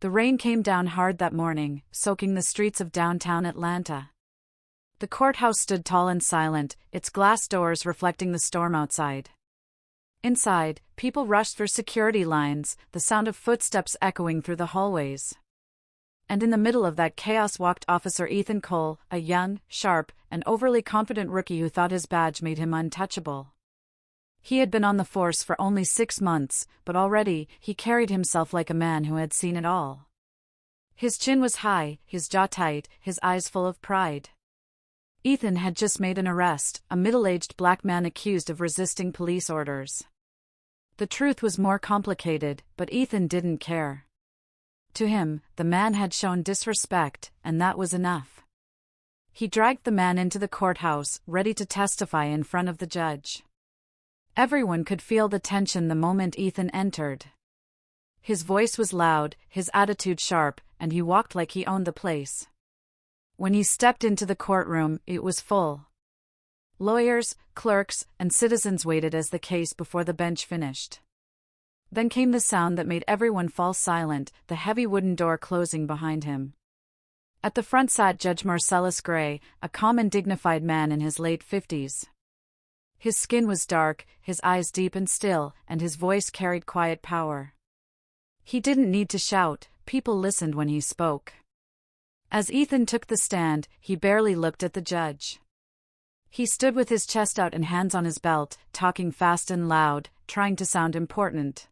The rain came down hard that morning, soaking the streets of downtown Atlanta. The courthouse stood tall and silent, its glass doors reflecting the storm outside. Inside, people rushed through security lines, the sound of footsteps echoing through the hallways. And in the middle of that chaos walked Officer Ethan Cole, a young, sharp, and overly confident rookie who thought his badge made him untouchable. He had been on the force for only 6 months, but already he carried himself like a man who had seen it all. His chin was high, his jaw tight, his eyes full of pride. Ethan had just made an arrest, a middle-aged black man accused of resisting police orders. The truth was more complicated, but Ethan didn't care. To him, the man had shown disrespect, and that was enough. He dragged the man into the courthouse, ready to testify in front of the judge. Everyone could feel the tension the moment Ethan entered. His voice was loud, his attitude sharp, and he walked like he owned the place. When he stepped into the courtroom, it was full. Lawyers, clerks, and citizens waited as the case before the bench finished. Then came the sound that made everyone fall silent, the heavy wooden door closing behind him. At the front sat Judge Marcellus Gray, a calm and dignified man in his late 50s. His skin was dark, his eyes deep and still, and his voice carried quiet power. He didn't need to shout, people listened when he spoke. As Ethan took the stand, he barely looked at the judge. He stood with his chest out and hands on his belt, talking fast and loud, trying to sound important.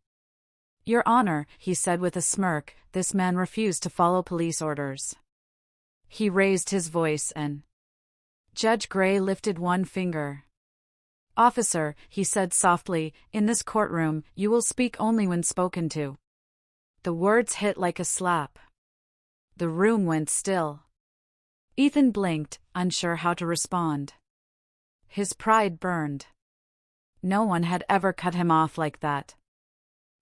"Your Honor," he said with a smirk, "this man refused to follow police orders." He raised his voice and Judge Gray lifted one finger. "Officer," he said softly, "in this courtroom, you will speak only when spoken to." The words hit like a slap. The room went still. Ethan blinked, unsure how to respond. His pride burned. No one had ever cut him off like that.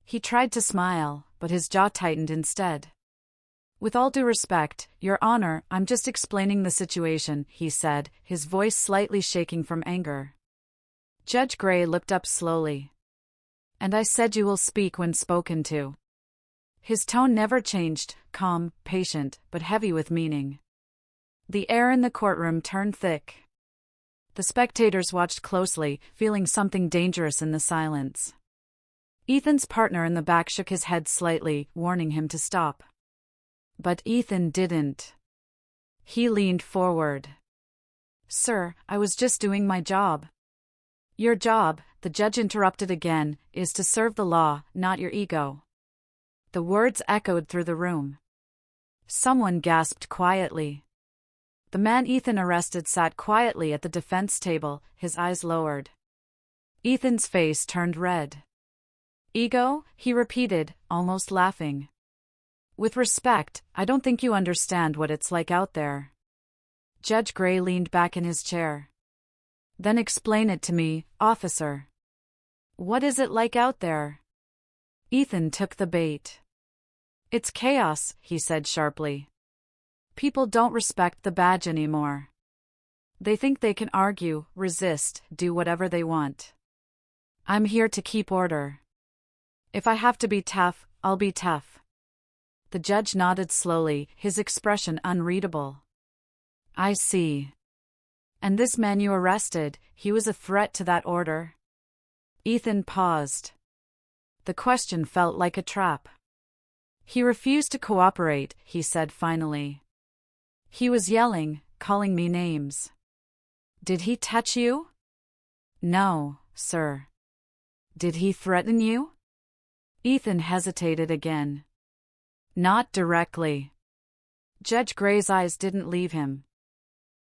He tried to smile, but his jaw tightened instead. "With all due respect, Your Honor, I'm just explaining the situation," he said, his voice slightly shaking from anger. Judge Gray looked up slowly. "And I said you will speak when spoken to." His tone never changed, calm, patient, but heavy with meaning. The air in the courtroom turned thick. The spectators watched closely, feeling something dangerous in the silence. Ethan's partner in the back shook his head slightly, warning him to stop. But Ethan didn't. He leaned forward. "Sir, I was just doing my job." "Your job," the judge interrupted again, "is to serve the law, not your ego." The words echoed through the room. Someone gasped quietly. The man Ethan arrested sat quietly at the defense table, his eyes lowered. Ethan's face turned red. "Ego?" he repeated, almost laughing. "With respect, I don't think you understand what it's like out there." Judge Gray leaned back in his chair. "Then explain it to me, officer. What is it like out there?" Ethan took the bait. "It's chaos," he said sharply. "People don't respect the badge anymore. They think they can argue, resist, do whatever they want. I'm here to keep order. If I have to be tough, I'll be tough." The judge nodded slowly, his expression unreadable. "I see. And this man you arrested, he was a threat to that order?" Ethan paused. The question felt like a trap. "He refused to cooperate," he said finally. "He was yelling, calling me names." "Did he touch you?" "No, sir." "Did he threaten you?" Ethan hesitated again. "Not directly." Judge Gray's eyes didn't leave him.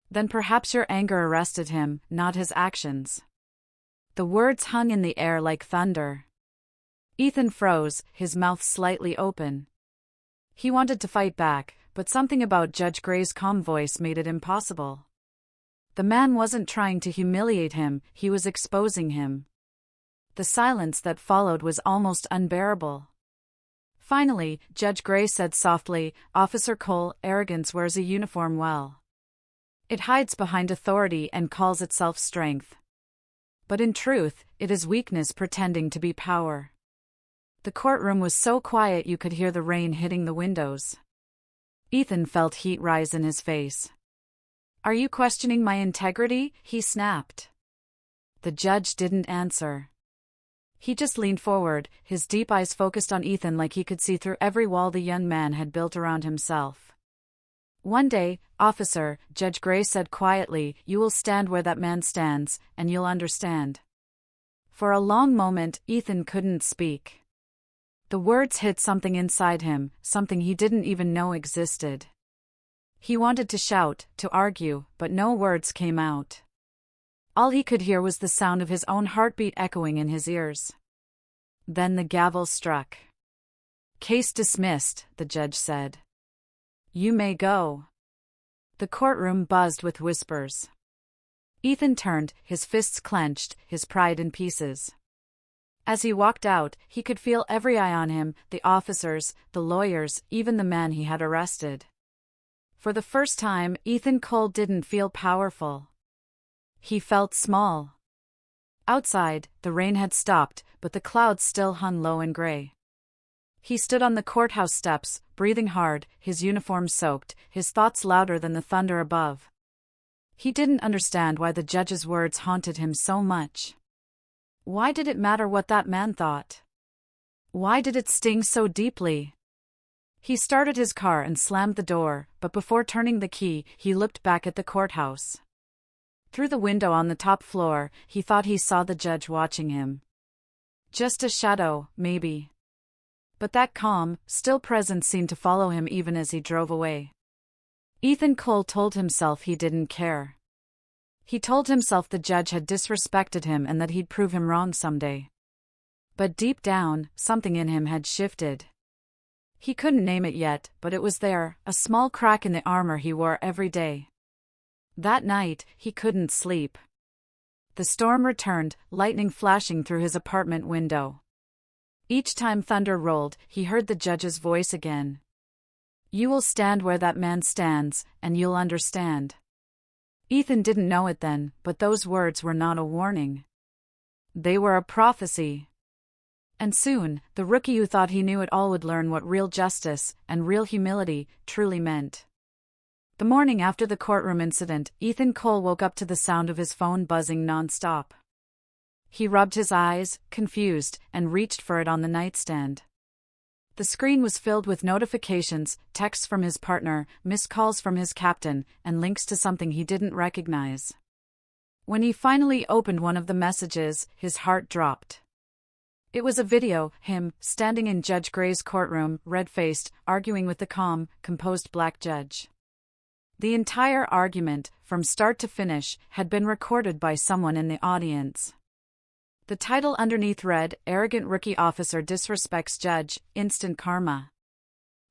"Then perhaps your anger arrested him, not his actions." The words hung in the air like thunder. Ethan froze, his mouth slightly open. He wanted to fight back, but something about Judge Gray's calm voice made it impossible. The man wasn't trying to humiliate him, he was exposing him. The silence that followed was almost unbearable. Finally, Judge Gray said softly, "Officer Cole, arrogance wears a uniform well. It hides behind authority and calls itself strength. But in truth, it is weakness pretending to be power." The courtroom was so quiet you could hear the rain hitting the windows. Ethan felt heat rise in his face. "Are you questioning my integrity?" he snapped. The judge didn't answer. He just leaned forward, his deep eyes focused on Ethan like he could see through every wall the young man had built around himself. "One day, officer," Judge Gray said quietly, "you will stand where that man stands, and you'll understand." For a long moment, Ethan couldn't speak. The words hit something inside him, something he didn't even know existed. He wanted to shout, to argue, but no words came out. All he could hear was the sound of his own heartbeat echoing in his ears. Then the gavel struck. "Case dismissed," the judge said. "You may go." The courtroom buzzed with whispers. Ethan turned, his fists clenched, his pride in pieces. As he walked out, he could feel every eye on him, the officers, the lawyers, even the man he had arrested. For the first time, Ethan Cole didn't feel powerful. He felt small. Outside, the rain had stopped, but the clouds still hung low and gray. He stood on the courthouse steps, breathing hard, his uniform soaked, his thoughts louder than the thunder above. He didn't understand why the judge's words haunted him so much. Why did it matter what that man thought? Why did it sting so deeply? He started his car and slammed the door, but before turning the key, he looked back at the courthouse. Through the window on the top floor, he thought he saw the judge watching him. Just a shadow, maybe. But that calm, still presence seemed to follow him even as he drove away. Ethan Cole told himself he didn't care. He told himself the judge had disrespected him and that he'd prove him wrong someday. But deep down, something in him had shifted. He couldn't name it yet, but it was there, a small crack in the armor he wore every day. That night, he couldn't sleep. The storm returned, lightning flashing through his apartment window. Each time thunder rolled, he heard the judge's voice again. "You will stand where that man stands, and you'll understand." Ethan didn't know it then, but those words were not a warning. They were a prophecy. And soon, the rookie who thought he knew it all would learn what real justice, and real humility, truly meant. The morning after the courtroom incident, Ethan Cole woke up to the sound of his phone buzzing nonstop. He rubbed his eyes, confused, and reached for it on the nightstand. The screen was filled with notifications, texts from his partner, missed calls from his captain, and links to something he didn't recognize. When he finally opened one of the messages, his heart dropped. It was a video, him, standing in Judge Gray's courtroom, red-faced, arguing with the calm, composed black judge. The entire argument, from start to finish, had been recorded by someone in the audience. The title underneath read, "Arrogant Rookie Officer Disrespects Judge, Instant Karma."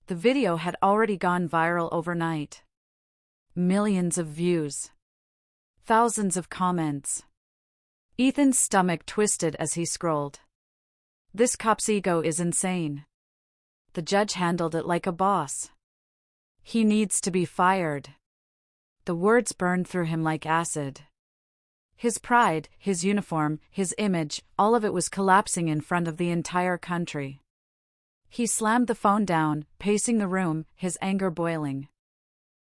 The video had already gone viral overnight. Millions of views. Thousands of comments. Ethan's stomach twisted as he scrolled. This cop's ego is insane. The judge handled it like a boss. He needs to be fired. The words burned through him like acid. His pride, his uniform, his image, all of it was collapsing in front of the entire country. He slammed the phone down, pacing the room, his anger boiling.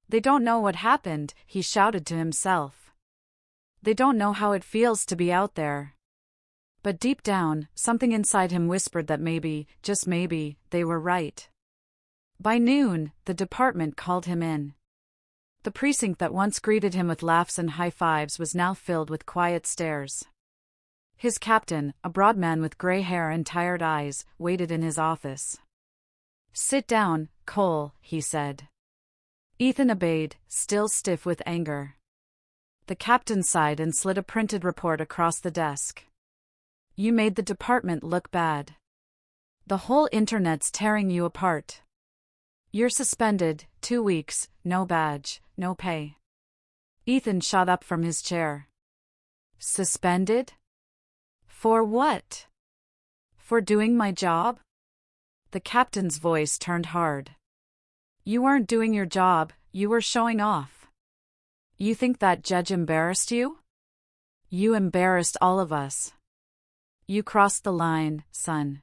"They don't know what happened," he shouted to himself. "They don't know how it feels to be out there." But deep down, something inside him whispered that maybe, just maybe, they were right. By noon, the department called him in. The precinct that once greeted him with laughs and high fives was now filled with quiet stares. His captain, a broad man with gray hair and tired eyes, waited in his office. "Sit down, Cole," he said. Ethan obeyed, still stiff with anger. The captain sighed and slid a printed report across the desk. "You made the department look bad. The whole internet's tearing you apart. You're suspended, 2 weeks, no badge, no pay." Ethan shot up from his chair. "Suspended? For what? For doing my job?" The captain's voice turned hard. "You weren't doing your job, you were showing off. You think that judge embarrassed you? You embarrassed all of us. You crossed the line, son.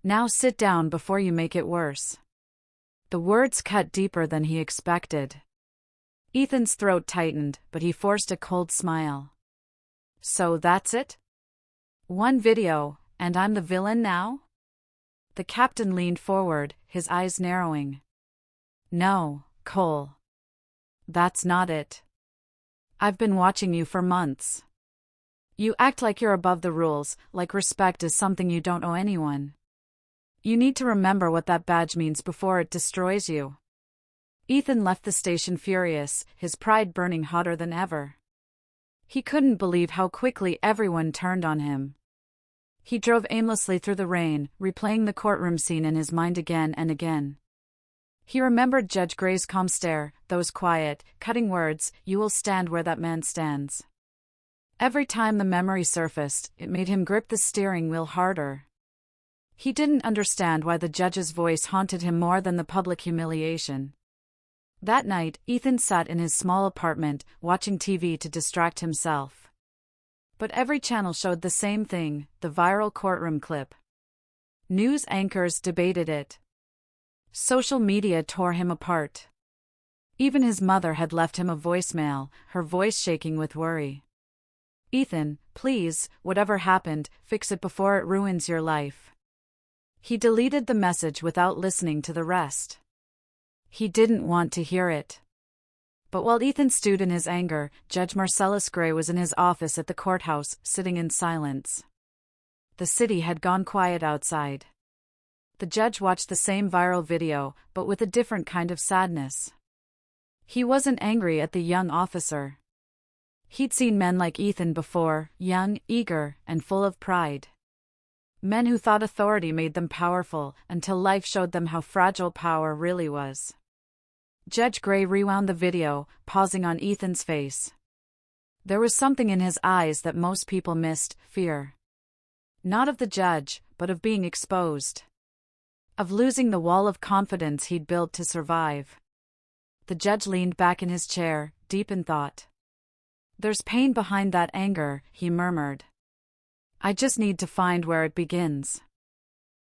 Now sit down before you make it worse. The words cut deeper than he expected. Ethan's throat tightened, but he forced a cold smile. So that's it? One video, and I'm the villain now? The captain leaned forward, his eyes narrowing. No, Cole. That's not it. I've been watching you for months. You act like you're above the rules, like respect is something you don't owe anyone. You need to remember what that badge means before it destroys you. Ethan left the station furious, his pride burning hotter than ever. He couldn't believe how quickly everyone turned on him. He drove aimlessly through the rain, replaying the courtroom scene in his mind again and again. He remembered Judge Gray's calm stare, those quiet, cutting words, "You will stand where that man stands." Every time the memory surfaced, it made him grip the steering wheel harder. He didn't understand why the judge's voice haunted him more than the public humiliation. That night, Ethan sat in his small apartment, watching TV to distract himself. But every channel showed the same thing, the viral courtroom clip. News anchors debated it. Social media tore him apart. Even his mother had left him a voicemail, her voice shaking with worry. Ethan, please, whatever happened, fix it before it ruins your life. He deleted the message without listening to the rest. He didn't want to hear it. But while Ethan stewed in his anger, Judge Marcellus Gray was in his office at the courthouse, sitting in silence. The city had gone quiet outside. The judge watched the same viral video, but with a different kind of sadness. He wasn't angry at the young officer. He'd seen men like Ethan before, young, eager, and full of pride. Men who thought authority made them powerful, until life showed them how fragile power really was. Judge Gray rewound the video, pausing on Ethan's face. There was something in his eyes that most people missed, fear. Not of the judge, but of being exposed. Of losing the wall of confidence he'd built to survive. The judge leaned back in his chair, deep in thought. There's pain behind that anger, he murmured. I just need to find where it begins.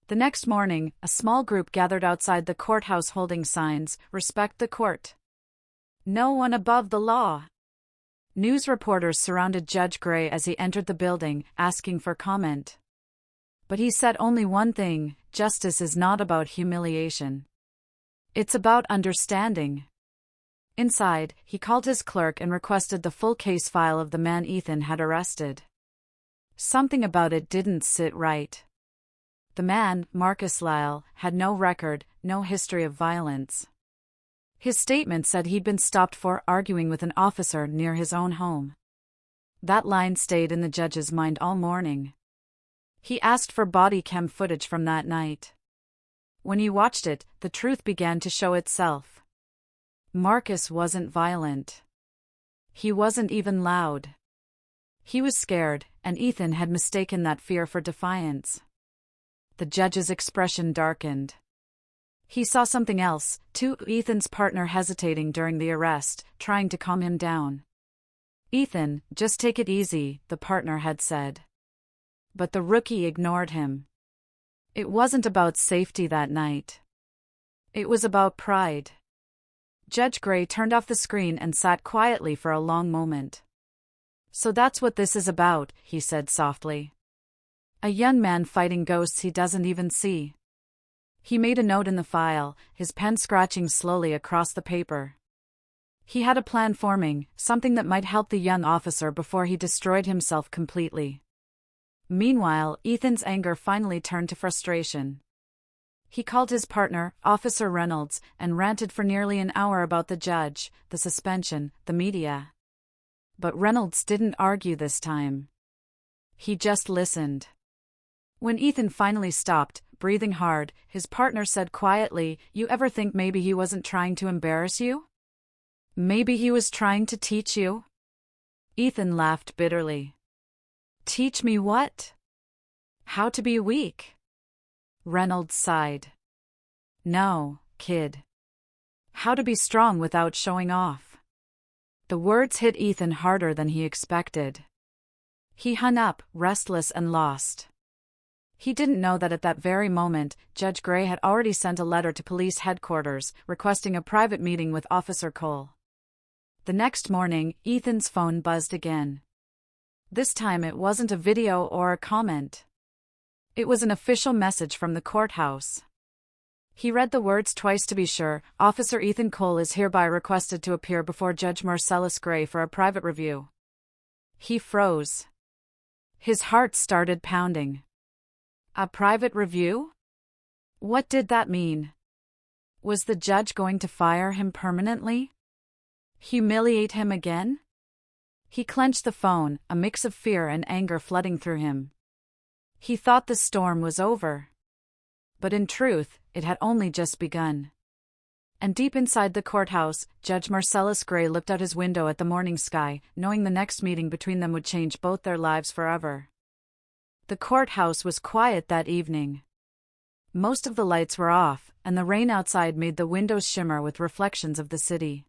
The next morning, a small group gathered outside the courthouse holding signs, "Respect the court. No one above the law." News reporters surrounded Judge Gray as he entered the building, asking for comment. But he said only one thing: justice is not about humiliation. It's about understanding. Inside, he called his clerk and requested the full case file of the man Ethan had arrested. Something about it didn't sit right. The man, Marcus Lyle, had no record, no history of violence. His statement said he'd been stopped for arguing with an officer near his own home. That line stayed in the judge's mind all morning. He asked for body cam footage from that night. When he watched it, the truth began to show itself. Marcus wasn't violent. He wasn't even loud. He was scared, and Ethan had mistaken that fear for defiance. The judge's expression darkened. He saw something else, too: Ethan's partner hesitating during the arrest, trying to calm him down. "Ethan, just take it easy," the partner had said. But the rookie ignored him. It wasn't about safety that night. It was about pride. Judge Gray turned off the screen and sat quietly for a long moment. "So that's what this is about," he said softly. "A young man fighting ghosts he doesn't even see." He made a note in the file, his pen scratching slowly across the paper. He had a plan forming, something that might help the young officer before he destroyed himself completely. Meanwhile, Ethan's anger finally turned to frustration. He called his partner, Officer Reynolds, and ranted for nearly an hour about the judge, the suspension, the media. But Reynolds didn't argue this time. He just listened. When Ethan finally stopped, breathing hard, his partner said quietly, "You ever think maybe he wasn't trying to embarrass you? Maybe he was trying to teach you?" Ethan laughed bitterly. "Teach me what?" "How to be weak." Reynolds sighed. "No, kid. How to be strong without showing off." The words hit Ethan harder than he expected. He hung up, restless and lost. He didn't know that at that very moment, Judge Gray had already sent a letter to police headquarters, requesting a private meeting with Officer Cole. The next morning, Ethan's phone buzzed again. This time it wasn't a video or a comment. It was an official message from the courthouse. He read the words twice to be sure. Officer Ethan Cole is hereby requested to appear before Judge Marcellus Gray for a private review. He froze. His heart started pounding. A private review? What did that mean? Was the judge going to fire him permanently? Humiliate him again? He clenched the phone, a mix of fear and anger flooding through him. He thought the storm was over. But in truth, it had only just begun. And deep inside the courthouse, Judge Marcellus Gray looked out his window at the morning sky, knowing the next meeting between them would change both their lives forever. The courthouse was quiet that evening. Most of the lights were off, and the rain outside made the windows shimmer with reflections of the city.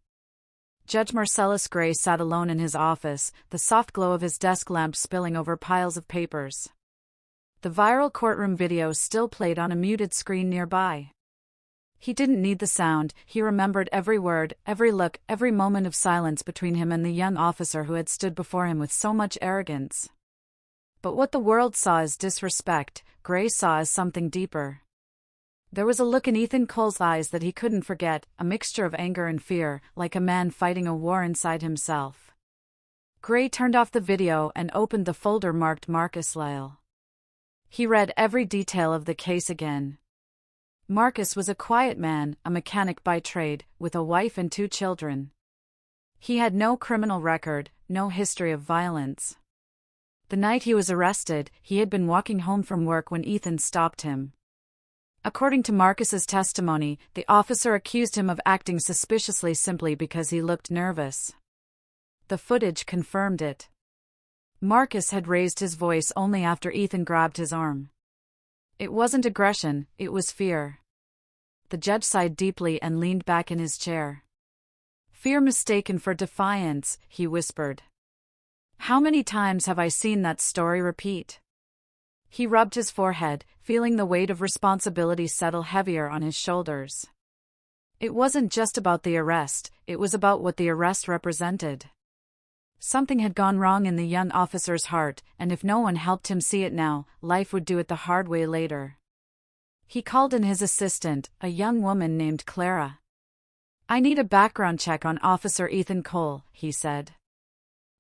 Judge Marcellus Gray sat alone in his office, the soft glow of his desk lamp spilling over piles of papers. The viral courtroom video still played on a muted screen nearby. He didn't need the sound. He remembered every word, every look, every moment of silence between him and the young officer who had stood before him with so much arrogance. But what the world saw as disrespect, Gray saw as something deeper. There was a look in Ethan Cole's eyes that he couldn't forget, a mixture of anger and fear, like a man fighting a war inside himself. Gray turned off the video and opened the folder marked Marcus Lyle. He read every detail of the case again. Marcus was a quiet man, a mechanic by trade, with a wife and 2 children. He had no criminal record, no history of violence. The night he was arrested, he had been walking home from work when Ethan stopped him. According to Marcus's testimony, the officer accused him of acting suspiciously simply because he looked nervous. The footage confirmed it. Marcus had raised his voice only after Ethan grabbed his arm. It wasn't aggression, it was fear. The judge sighed deeply and leaned back in his chair. Fear mistaken for defiance, he whispered. How many times have I seen that story repeat? He rubbed his forehead, feeling the weight of responsibility settle heavier on his shoulders. It wasn't just about the arrest, it was about what the arrest represented. Something had gone wrong in the young officer's heart, and if no one helped him see it now, life would do it the hard way later. He called in his assistant, a young woman named Clara. I need a background check on Officer Ethan Cole, he said.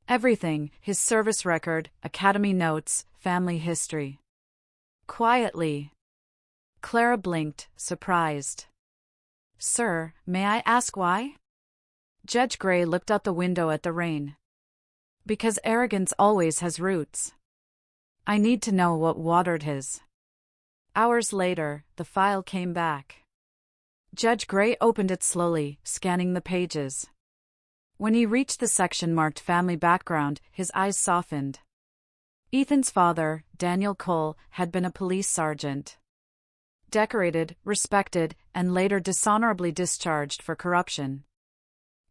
Everything, his service record, academy notes, family history. Quietly. Clara blinked, surprised. Sir, may I ask why? Judge Gray looked out the window at the rain. Because arrogance always has roots. I need to know what watered his. Hours later, the file came back. Judge Gray opened it slowly, scanning the pages. When he reached the section marked Family Background, his eyes softened. Ethan's father, Daniel Cole, had been a police sergeant. Decorated, respected, and later dishonorably discharged for corruption.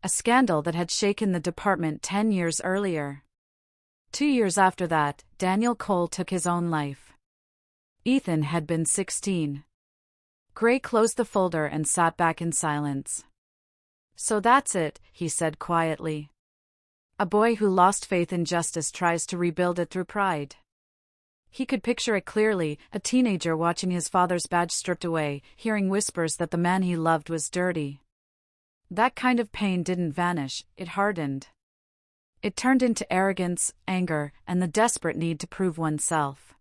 A scandal that had shaken the department 10 years earlier. 2 years after that, Daniel Cole took his own life. Ethan had been 16. Gray closed the folder and sat back in silence. So that's it, he said quietly. A boy who lost faith in justice tries to rebuild it through pride. He could picture it clearly, a teenager watching his father's badge stripped away, hearing whispers that the man he loved was dirty. That kind of pain didn't vanish, it hardened. It turned into arrogance, anger, and the desperate need to prove oneself.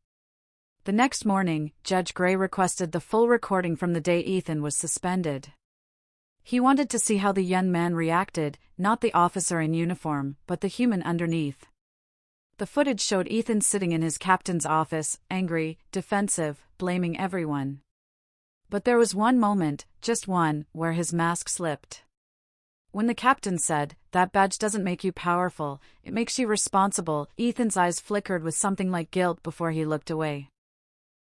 The next morning, Judge Gray requested the full recording from the day Ethan was suspended. He wanted to see how the young man reacted, not the officer in uniform, but the human underneath. The footage showed Ethan sitting in his captain's office, angry, defensive, blaming everyone. But there was one moment, just one, where his mask slipped. When the captain said, "That badge doesn't make you powerful, it makes you responsible," Ethan's eyes flickered with something like guilt before he looked away.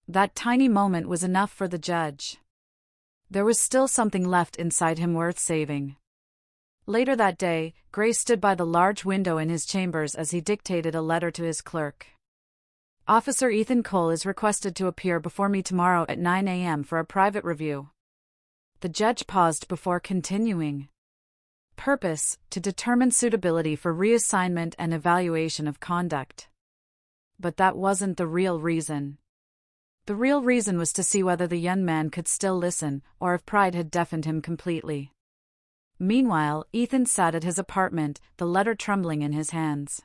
That tiny moment was enough for the judge. There was still something left inside him worth saving. Later that day, Gray stood by the large window in his chambers as he dictated a letter to his clerk. Officer Ethan Cole is requested to appear before me tomorrow at 9 a.m. for a private review. The judge paused before continuing. Purpose: to determine suitability for reassignment and evaluation of conduct. But that wasn't the real reason. The real reason was to see whether the young man could still listen, or if pride had deafened him completely. Meanwhile, Ethan sat at his apartment, the letter trembling in his hands.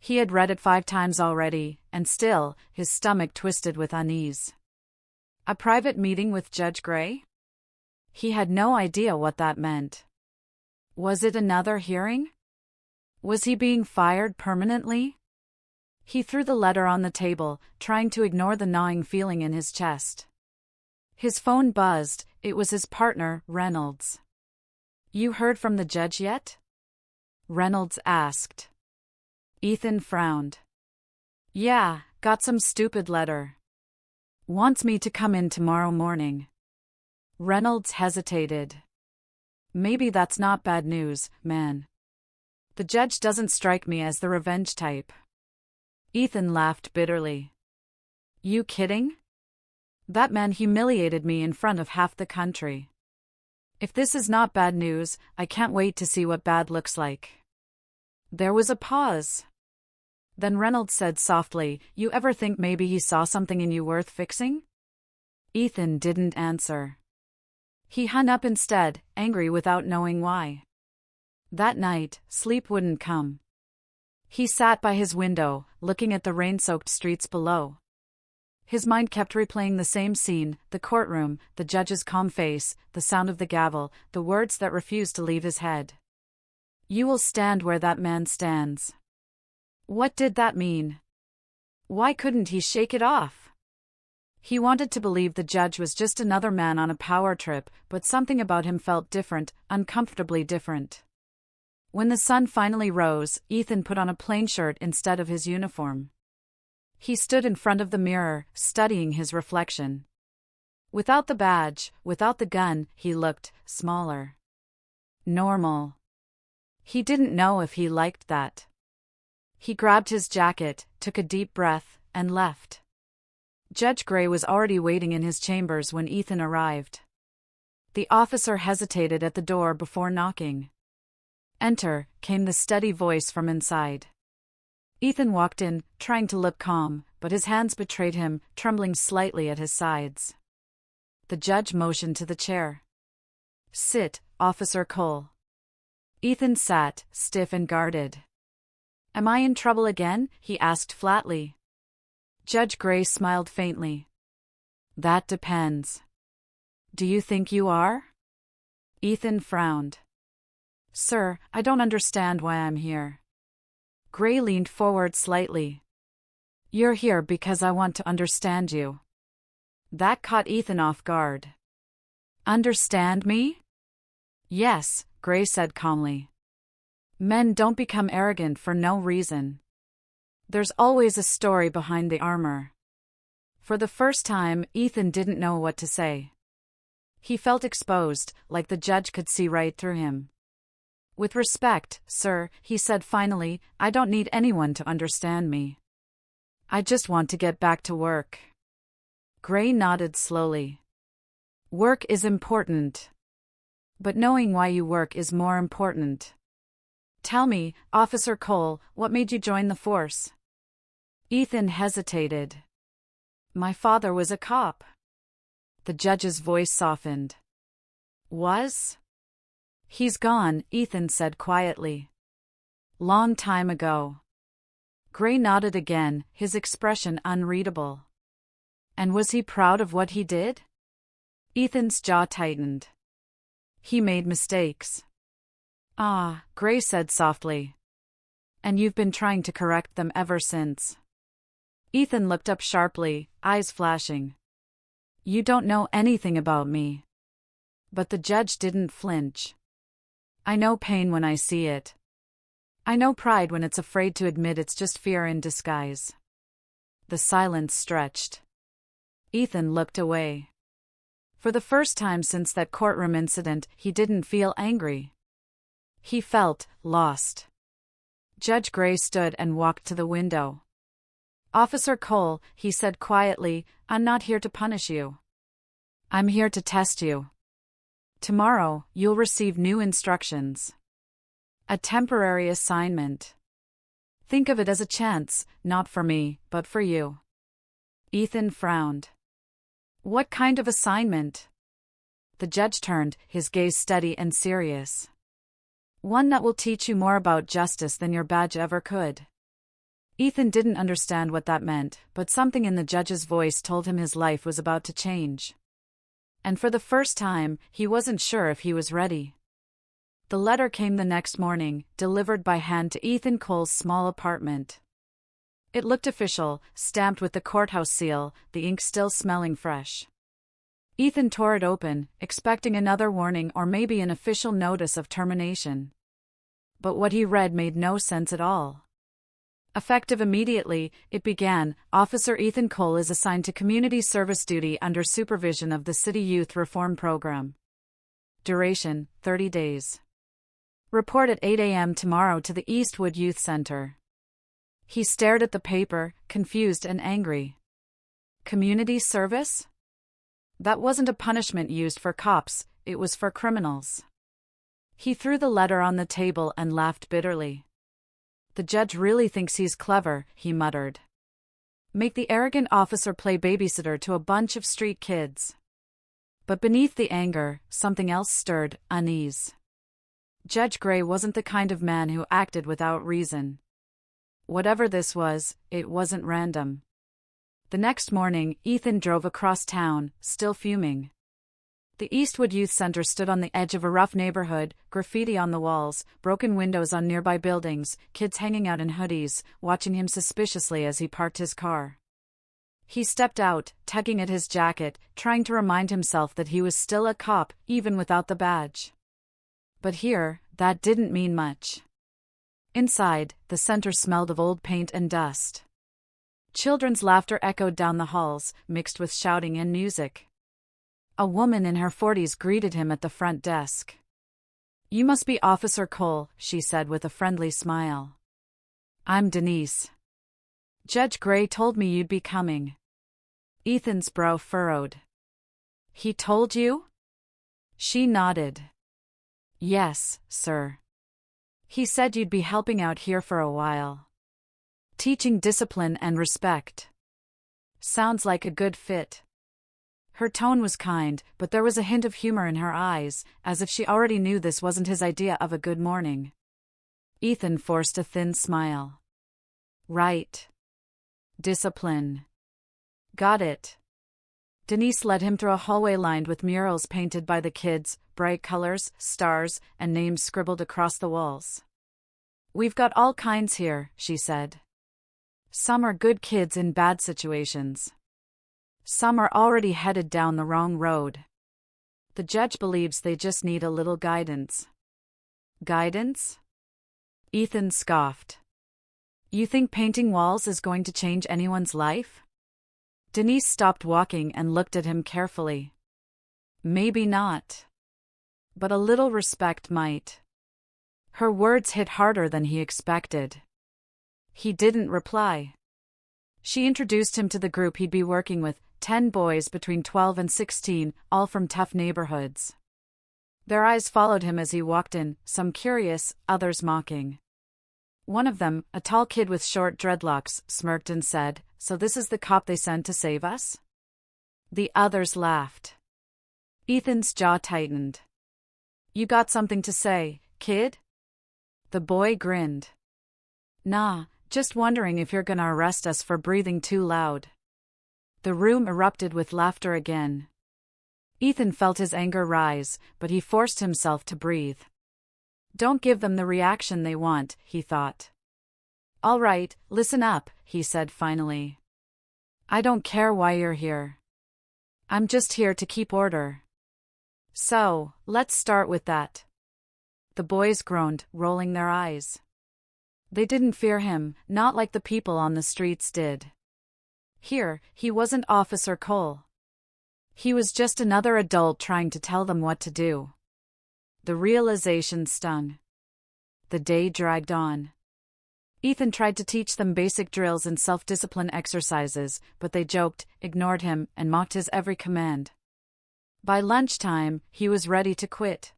He had read it 5 times already, and still, his stomach twisted with unease. A private meeting with Judge Gray? He had no idea what that meant. Was it another hearing? Was he being fired permanently? He threw the letter on the table, trying to ignore the gnawing feeling in his chest. His phone buzzed. It was his partner, Reynolds. "You heard from the judge yet?" Reynolds asked. Ethan frowned. "Yeah, got some stupid letter. Wants me to come in tomorrow morning." Reynolds hesitated. "Maybe that's not bad news, man. The judge doesn't strike me as the revenge type." Ethan laughed bitterly. "You kidding? That man humiliated me in front of half the country. If this is not bad news, I can't wait to see what bad looks like." There was a pause. Then Reynolds said softly, "You ever think maybe he saw something in you worth fixing?" Ethan didn't answer. He hung up instead, angry without knowing why. That night, sleep wouldn't come. He sat by his window, looking at the rain-soaked streets below. His mind kept replaying the same scene, the courtroom, the judge's calm face, the sound of the gavel, the words that refused to leave his head. "You will stand where that man stands." What did that mean? Why couldn't he shake it off? He wanted to believe the judge was just another man on a power trip, but something about him felt different, uncomfortably different. When the sun finally rose, Ethan put on a plain shirt instead of his uniform. He stood in front of the mirror, studying his reflection. Without the badge, without the gun, he looked smaller. Normal. He didn't know if he liked that. He grabbed his jacket, took a deep breath, and left. Judge Gray was already waiting in his chambers when Ethan arrived. The officer hesitated at the door before knocking. "Enter," came the steady voice from inside. Ethan walked in, trying to look calm, but his hands betrayed him, trembling slightly at his sides. The judge motioned to the chair. "Sit, Officer Cole." Ethan sat, stiff and guarded. "Am I in trouble again?" he asked flatly. Judge Gray smiled faintly. "That depends. Do you think you are?" Ethan frowned. "Sir, I don't understand why I'm here." Gray leaned forward slightly. "You're here because I want to understand you." That caught Ethan off guard. "Understand me?" "Yes," Gray said calmly. "Men don't become arrogant for no reason. There's always a story behind the armor." For the first time, Ethan didn't know what to say. He felt exposed, like the judge could see right through him. "With respect, sir," he said finally, "I don't need anyone to understand me. I just want to get back to work." Gray nodded slowly. "Work is important. But knowing why you work is more important. Tell me, Officer Cole, what made you join the force?" Ethan hesitated. "My father was a cop." The judge's voice softened. "Was?" "He's gone," Ethan said quietly. "Long time ago." Gray nodded again, his expression unreadable. "And was he proud of what he did?" Ethan's jaw tightened. "He made mistakes." "Ah," Gray said softly. "And you've been trying to correct them ever since." Ethan looked up sharply, eyes flashing. "You don't know anything about me." But the judge didn't flinch. "I know pain when I see it. I know pride when it's afraid to admit it's just fear in disguise." The silence stretched. Ethan looked away. For the first time since that courtroom incident, he didn't feel angry. He felt lost. Judge Gray stood and walked to the window. Officer Cole, he said quietly, I'm not here to punish you. I'm here to test you. Tomorrow, you'll receive new instructions. A temporary assignment. Think of it as a chance, not for me, but for you. Ethan frowned. What kind of assignment? The judge turned, his gaze steady and serious. One that will teach you more about justice than your badge ever could. Ethan didn't understand what that meant, but something in the judge's voice told him his life was about to change. And for the first time, he wasn't sure if he was ready. The letter came the next morning, delivered by hand to Ethan Cole's small apartment. It looked official, stamped with the courthouse seal, the ink still smelling fresh. Ethan tore it open, expecting another warning or maybe an official notice of termination. But what he read made no sense at all. Effective immediately, it began, Officer Ethan Cole is assigned to community service duty under supervision of the City Youth Reform Program. Duration, 30 days. Report at 8 a.m. tomorrow to the Eastwood Youth Center. He stared at the paper, confused and angry. Community service? That wasn't a punishment used for cops, it was for criminals. He threw the letter on the table and laughed bitterly. The judge really thinks he's clever, he muttered. Make the arrogant officer play babysitter to a bunch of street kids. But beneath the anger, something else stirred, unease. Judge Gray wasn't the kind of man who acted without reason. Whatever this was, it wasn't random. The next morning, Ethan drove across town, still fuming. The Eastwood Youth Center stood on the edge of a rough neighborhood, graffiti on the walls, broken windows on nearby buildings, kids hanging out in hoodies, watching him suspiciously as he parked his car. He stepped out, tugging at his jacket, trying to remind himself that he was still a cop, even without the badge. But here, that didn't mean much. Inside, the center smelled of old paint and dust. Children's laughter echoed down the halls, mixed with shouting and music. A woman in her 40s greeted him at the front desk. You must be Officer Cole, she said with a friendly smile. I'm Denise. Judge Gray told me you'd be coming. Ethan's brow furrowed. He told you? She nodded. Yes, sir. He said you'd be helping out here for a while. Teaching discipline and respect. Sounds like a good fit. Her tone was kind, but there was a hint of humor in her eyes, as if she already knew this wasn't his idea of a good morning. Ethan forced a thin smile. Right. Discipline. Got it. Denise led him through a hallway lined with murals painted by the kids, bright colors, stars, and names scribbled across the walls. We've got all kinds here, she said. Some are good kids in bad situations. Some are already headed down the wrong road. The judge believes they just need a little guidance. Guidance? Ethan scoffed. You think painting walls is going to change anyone's life? Denise stopped walking and looked at him carefully. Maybe not. But a little respect might. Her words hit harder than he expected. He didn't reply. She introduced him to the group he'd be working with, 10 boys between 12 and 16, all from tough neighborhoods. Their eyes followed him as he walked in, some curious, others mocking. One of them, a tall kid with short dreadlocks, smirked and said, So this is the cop they sent to save us? The others laughed. Ethan's jaw tightened. You got something to say, kid? The boy grinned. Nah, just wondering if you're gonna arrest us for breathing too loud. The room erupted with laughter again. Ethan felt his anger rise, but he forced himself to breathe. Don't give them the reaction they want, he thought. All right, listen up, he said finally. I don't care why you're here. I'm just here to keep order. So, let's start with that. The boys groaned, rolling their eyes. They didn't fear him, not like the people on the streets did. Here, he wasn't Officer Cole. He was just another adult trying to tell them what to do. The realization stung. The day dragged on. Ethan tried to teach them basic drills and self-discipline exercises, but they joked, ignored him, and mocked his every command. By lunchtime, he was ready to quit.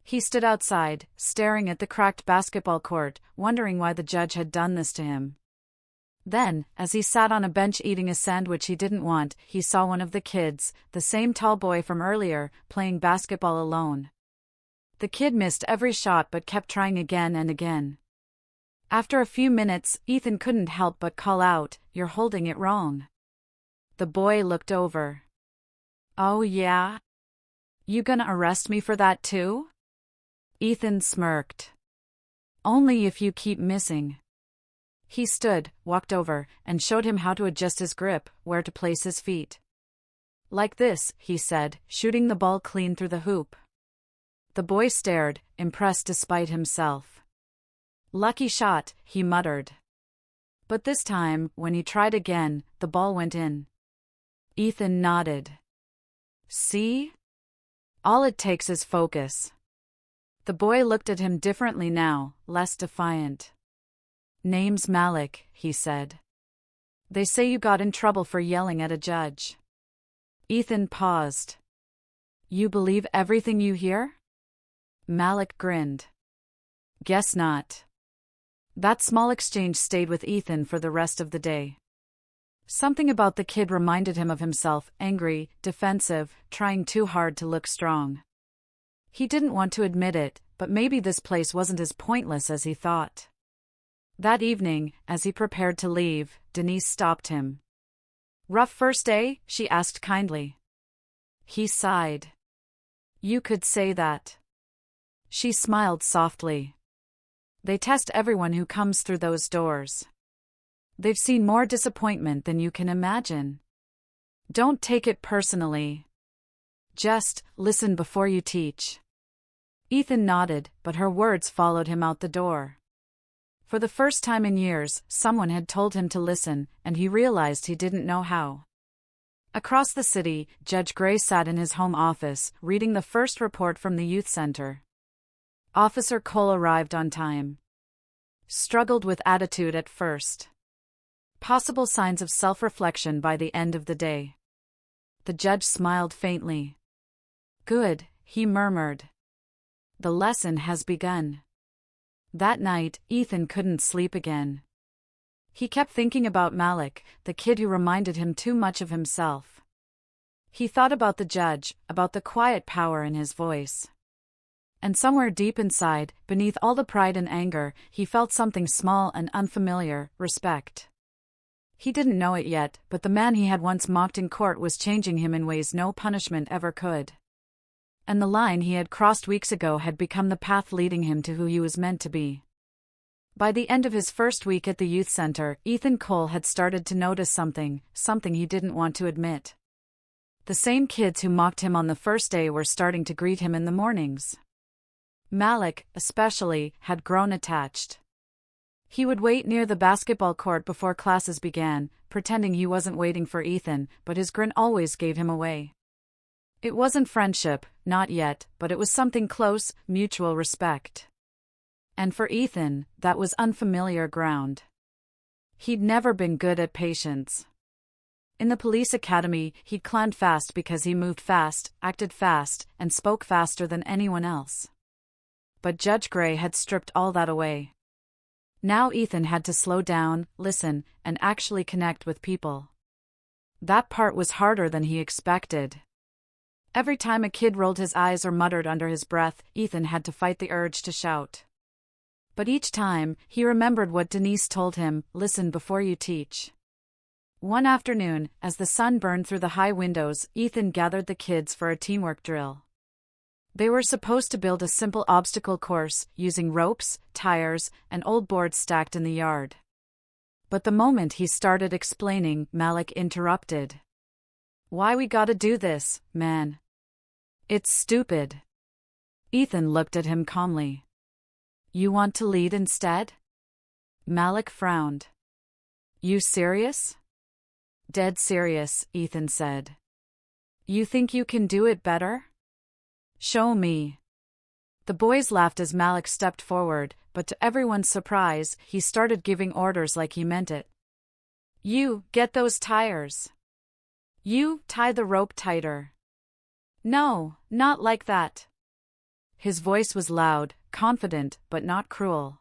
He stood outside, staring at the cracked basketball court, wondering why the judge had done this to him. Then, as he sat on a bench eating a sandwich he didn't want, he saw one of the kids, the same tall boy from earlier, playing basketball alone. The kid missed every shot but kept trying again and again. After a few minutes, Ethan couldn't help but call out, "You're holding it wrong." The boy looked over. "Oh yeah? You gonna arrest me for that too?" Ethan smirked. "Only if you keep missing." He stood, walked over, and showed him how to adjust his grip, where to place his feet. "Like this," he said, shooting the ball clean through the hoop. The boy stared, impressed despite himself. "Lucky shot," he muttered. But this time, when he tried again, the ball went in. Ethan nodded. "See? All it takes is focus." The boy looked at him differently now, less defiant. "Name's Malik," he said. "They say you got in trouble for yelling at a judge." Ethan paused. "You believe everything you hear?" Malik grinned. "Guess not." That small exchange stayed with Ethan for the rest of the day. Something about the kid reminded him of himself, angry, defensive, trying too hard to look strong. He didn't want to admit it, but maybe this place wasn't as pointless as he thought. That evening, as he prepared to leave, Denise stopped him. "Rough first day?" she asked kindly. He sighed. "You could say that." She smiled softly. "They test everyone who comes through those doors. They've seen more disappointment than you can imagine. Don't take it personally. Just listen before you teach." Ethan nodded, but her words followed him out the door. For the first time in years, someone had told him to listen, and he realized he didn't know how. Across the city, Judge Gray sat in his home office, reading the first report from the youth center. Officer Cole arrived on time. Struggled with attitude at first. Possible signs of self-reflection by the end of the day. The judge smiled faintly. "Good," he murmured. "The lesson has begun." That night, Ethan couldn't sleep again. He kept thinking about Malik, the kid who reminded him too much of himself. He thought about the judge, about the quiet power in his voice. And somewhere deep inside, beneath all the pride and anger, he felt something small and unfamiliar: respect. He didn't know it yet, but the man he had once mocked in court was changing him in ways no punishment ever could. And the line he had crossed weeks ago had become the path leading him to who he was meant to be. By the end of his first week at the youth center, Ethan Cole had started to notice something he didn't want to admit. The same kids who mocked him on the first day were starting to greet him in the mornings. Malik, especially, had grown attached. He would wait near the basketball court before classes began, pretending he wasn't waiting for Ethan, but his grin always gave him away. It wasn't friendship, not yet, but it was something close, mutual respect. And for Ethan, that was unfamiliar ground. He'd never been good at patience. In the police academy, he'd climbed fast because he moved fast, acted fast, and spoke faster than anyone else. But Judge Gray had stripped all that away. Now Ethan had to slow down, listen, and actually connect with people. That part was harder than he expected. Every time a kid rolled his eyes or muttered under his breath, Ethan had to fight the urge to shout. But each time, he remembered what Denise told him: listen before you teach. One afternoon, as the sun burned through the high windows, Ethan gathered the kids for a teamwork drill. They were supposed to build a simple obstacle course, using ropes, tires, and old boards stacked in the yard. But the moment he started explaining, Malik interrupted. "Why we gotta do this, man? It's stupid." Ethan looked at him calmly. "You want to lead instead?" Malik frowned. "You serious?" "Dead serious," Ethan said. "You think you can do it better?" "Show me." The boys laughed as Malik stepped forward, but to everyone's surprise, he started giving orders like he meant it. You, get those tires. You, tie the rope tighter. No, not like that. His voice was loud, confident, but not cruel.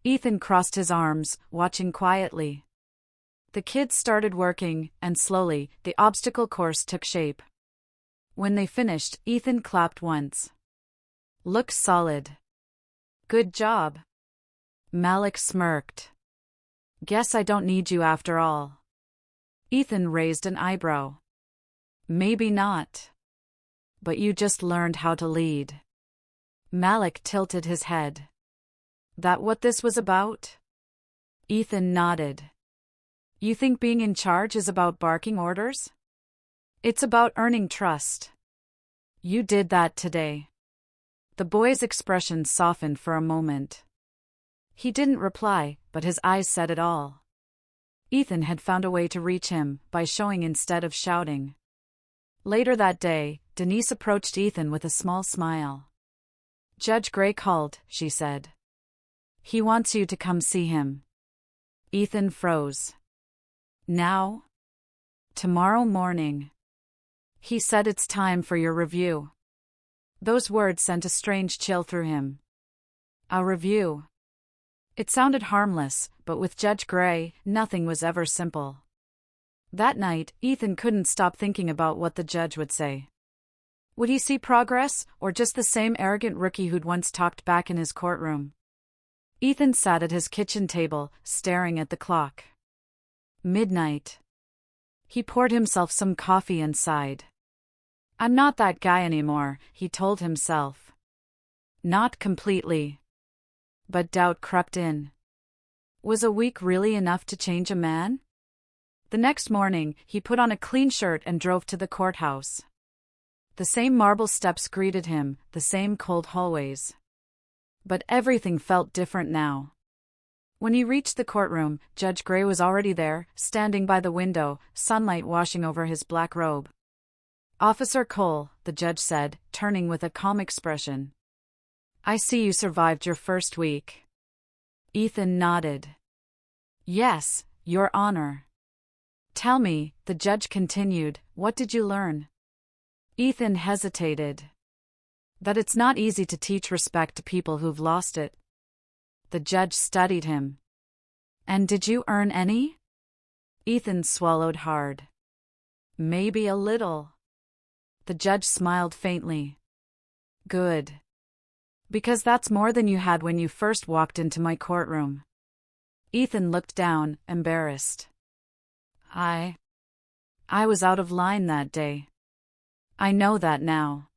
Ethan crossed his arms, watching quietly. The kids started working, and slowly, the obstacle course took shape. When they finished, Ethan clapped once. Looks solid. Good job. Malik smirked. Guess I don't need you after all. Ethan raised an eyebrow. Maybe not. But you just learned how to lead. Malik tilted his head. That what this was about? Ethan nodded. You think being in charge is about barking orders? It's about earning trust. You did that today. The boy's expression softened for a moment. He didn't reply, but his eyes said it all. Ethan had found a way to reach him, by showing instead of shouting. Later that day, Denise approached Ethan with a small smile. Judge Gray called, she said. He wants you to come see him. Ethan froze. Now? Tomorrow morning. He said it's time for your review. Those words sent a strange chill through him. A review. It sounded harmless, but with Judge Gray, nothing was ever simple. That night, Ethan couldn't stop thinking about what the judge would say. Would he see progress, or just the same arrogant rookie who'd once talked back in his courtroom? Ethan sat at his kitchen table, staring at the clock. Midnight. He poured himself some coffee and sighed. I'm not that guy anymore, he told himself. Not completely. But doubt crept in. Was a week really enough to change a man? The next morning, he put on a clean shirt and drove to the courthouse. The same marble steps greeted him, the same cold hallways. But everything felt different now. When he reached the courtroom, Judge Gray was already there, standing by the window, sunlight washing over his black robe. Officer Cole, the judge said, turning with a calm expression. I see you survived your first week. Ethan nodded. Yes, Your Honor. Tell me, the judge continued, what did you learn? Ethan hesitated. That it's not easy to teach respect to people who've lost it. The judge studied him. And did you earn any? Ethan swallowed hard. Maybe a little. The judge smiled faintly. Good. Because that's more than you had when you first walked into my courtroom. Ethan looked down, embarrassed. I was out of line that day. I know that now.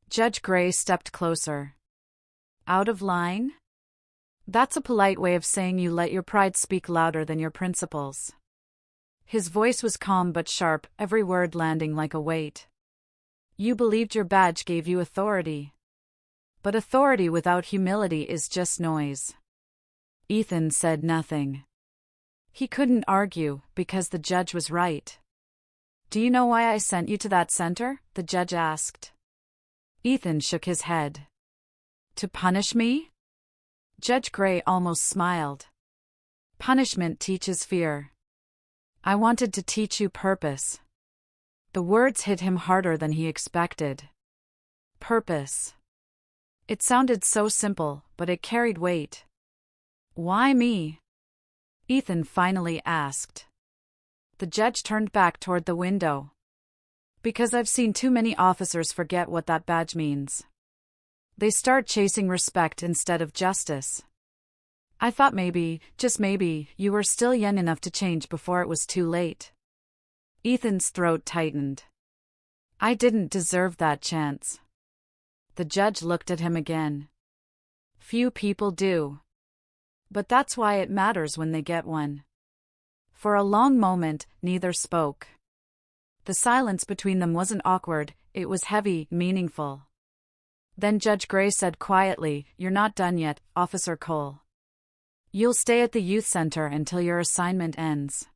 Judge Gray stepped closer. Out of line? That's a polite way of saying you let your pride speak louder than your principles. His voice was calm but sharp, every word landing like a weight. You believed your badge gave you authority. But authority without humility is just noise. Ethan said nothing. He couldn't argue, because the judge was right. Do you know why I sent you to that center? The judge asked. Ethan shook his head. To punish me? Judge Gray almost smiled. Punishment teaches fear. I wanted to teach you purpose. The words hit him harder than he expected. Purpose. It sounded so simple, but it carried weight. Why me? Ethan finally asked. The judge turned back toward the window. Because I've seen too many officers forget what that badge means. They start chasing respect instead of justice. I thought maybe, just maybe, you were still young enough to change before it was too late. Ethan's throat tightened. I didn't deserve that chance. The judge looked at him again. Few people do. But that's why it matters when they get one. For a long moment, neither spoke. The silence between them wasn't awkward, it was heavy, meaningful. Then Judge Gray said quietly, You're not done yet, Officer Cole. You'll stay at the youth center until your assignment ends.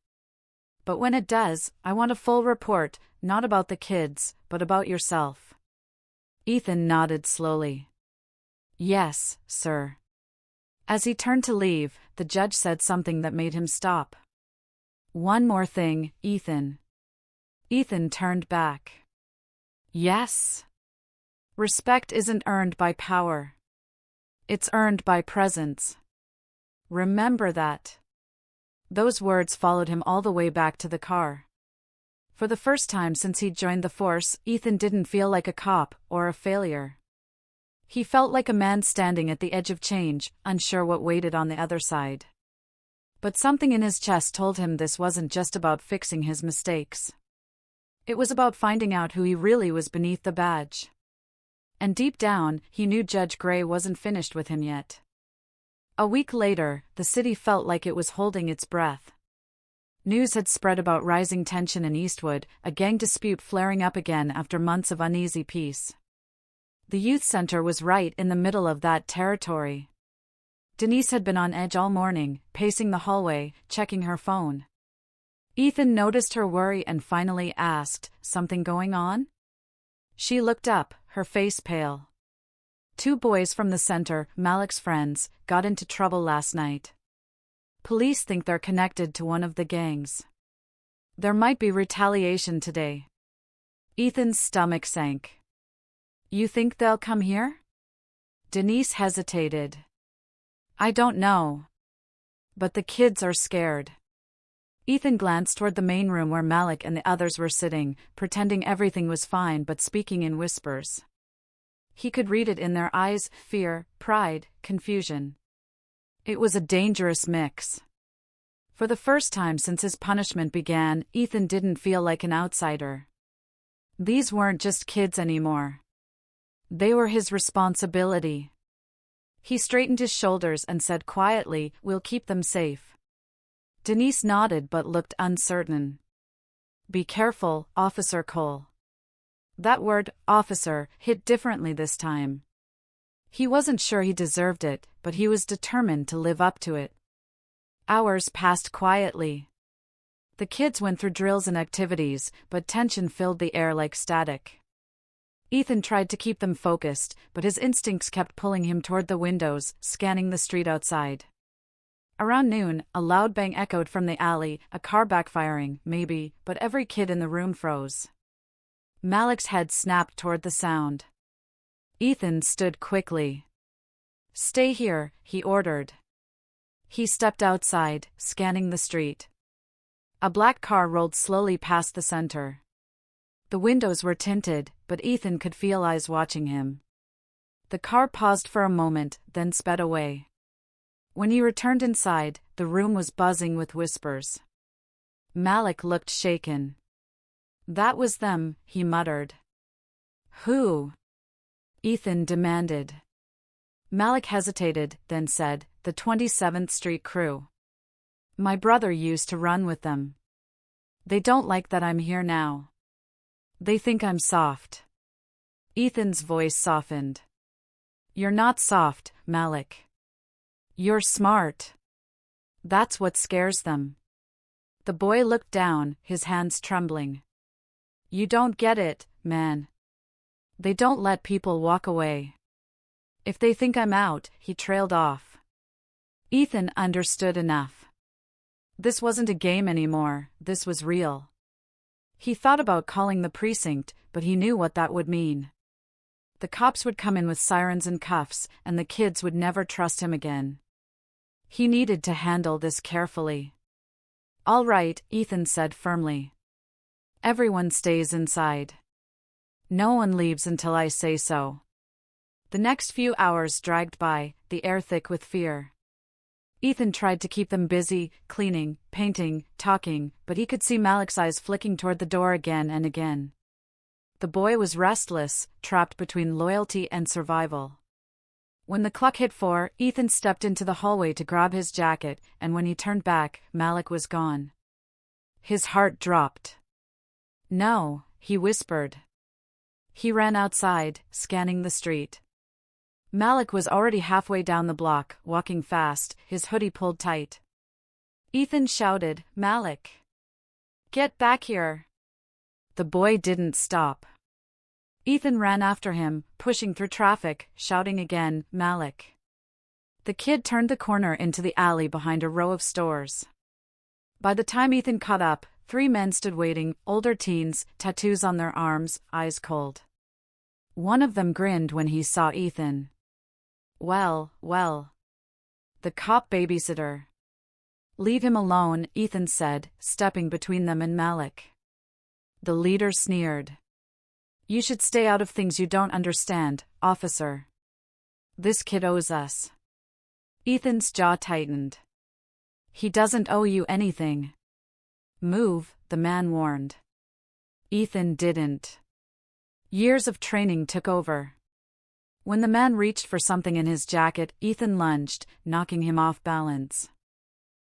But when it does, I want a full report, not about the kids, but about yourself. Ethan nodded slowly. Yes, sir. As he turned to leave, the judge said something that made him stop. One more thing, Ethan. Ethan turned back. Yes. Respect isn't earned by power. It's earned by presence. Remember that. Those words followed him all the way back to the car. For the first time since he'd joined the force, Ethan didn't feel like a cop or a failure. He felt like a man standing at the edge of change, unsure what waited on the other side. But something in his chest told him this wasn't just about fixing his mistakes. It was about finding out who he really was beneath the badge. And deep down, he knew Judge Gray wasn't finished with him yet. A week later, the city felt like it was holding its breath. News had spread about rising tension in Eastwood, a gang dispute flaring up again after months of uneasy peace. The youth center was right in the middle of that territory. Denise had been on edge all morning, pacing the hallway, checking her phone. Ethan noticed her worry and finally asked, "Something going on?" She looked up, her face pale. Two boys from the center, Malik's friends, got into trouble last night. Police think they're connected to one of the gangs. There might be retaliation today. Ethan's stomach sank. You think they'll come here? Denise hesitated. I don't know. But the kids are scared. Ethan glanced toward the main room where Malik and the others were sitting, pretending everything was fine but speaking in whispers. He could read it in their eyes, fear, pride, confusion. It was a dangerous mix. For the first time since his punishment began, Ethan didn't feel like an outsider. These weren't just kids anymore. They were his responsibility. He straightened his shoulders and said quietly, "We'll keep them safe." Denise nodded but looked uncertain. Be careful, Officer Cole. That word, officer, hit differently this time. He wasn't sure he deserved it, but he was determined to live up to it. Hours passed quietly. The kids went through drills and activities, but tension filled the air like static. Ethan tried to keep them focused, but his instincts kept pulling him toward the windows, scanning the street outside. Around noon, a loud bang echoed from the alley, a car backfiring, maybe, but every kid in the room froze. Malik's head snapped toward the sound. Ethan stood quickly. Stay here, he ordered. He stepped outside, scanning the street. A black car rolled slowly past the center. The windows were tinted, but Ethan could feel eyes watching him. The car paused for a moment, then sped away. When he returned inside, the room was buzzing with whispers. Malik looked shaken. That was them, he muttered. Who? Ethan demanded. Malik hesitated, then said, the 27th Street crew. My brother used to run with them. They don't like that I'm here now. They think I'm soft. Ethan's voice softened. You're not soft, Malik. You're smart. That's what scares them. The boy looked down, his hands trembling. You don't get it, man. They don't let people walk away. If they think I'm out, he trailed off. Ethan understood enough. This wasn't a game anymore, this was real. He thought about calling the precinct, but he knew what that would mean. The cops would come in with sirens and cuffs, and the kids would never trust him again. He needed to handle this carefully. All right, Ethan said firmly. Everyone stays inside. No one leaves until I say so. The next few hours dragged by, the air thick with fear. Ethan tried to keep them busy, cleaning, painting, talking, but he could see Malik's eyes flicking toward the door again and again. The boy was restless, trapped between loyalty and survival. When the clock hit 4, Ethan stepped into the hallway to grab his jacket, and when he turned back, Malik was gone. His heart dropped. No, he whispered. He ran outside, scanning the street. Malik was already halfway down the block, walking fast, his hoodie pulled tight. Ethan shouted, Malik! Get back here! The boy didn't stop. Ethan ran after him, pushing through traffic, shouting again, "Malik." The kid turned the corner into the alley behind a row of stores. By the time Ethan caught up, 3 men stood waiting, older teens, tattoos on their arms, eyes cold. One of them grinned when he saw Ethan. Well. The cop babysitter. "Leave him alone," Ethan said, stepping between them and Malik. The leader sneered. "You should stay out of things you don't understand, officer. This kid owes us." Ethan's jaw tightened. "He doesn't owe you anything." "Move," the man warned. Ethan didn't. Years of training took over. When the man reached for something in his jacket, Ethan lunged, knocking him off balance.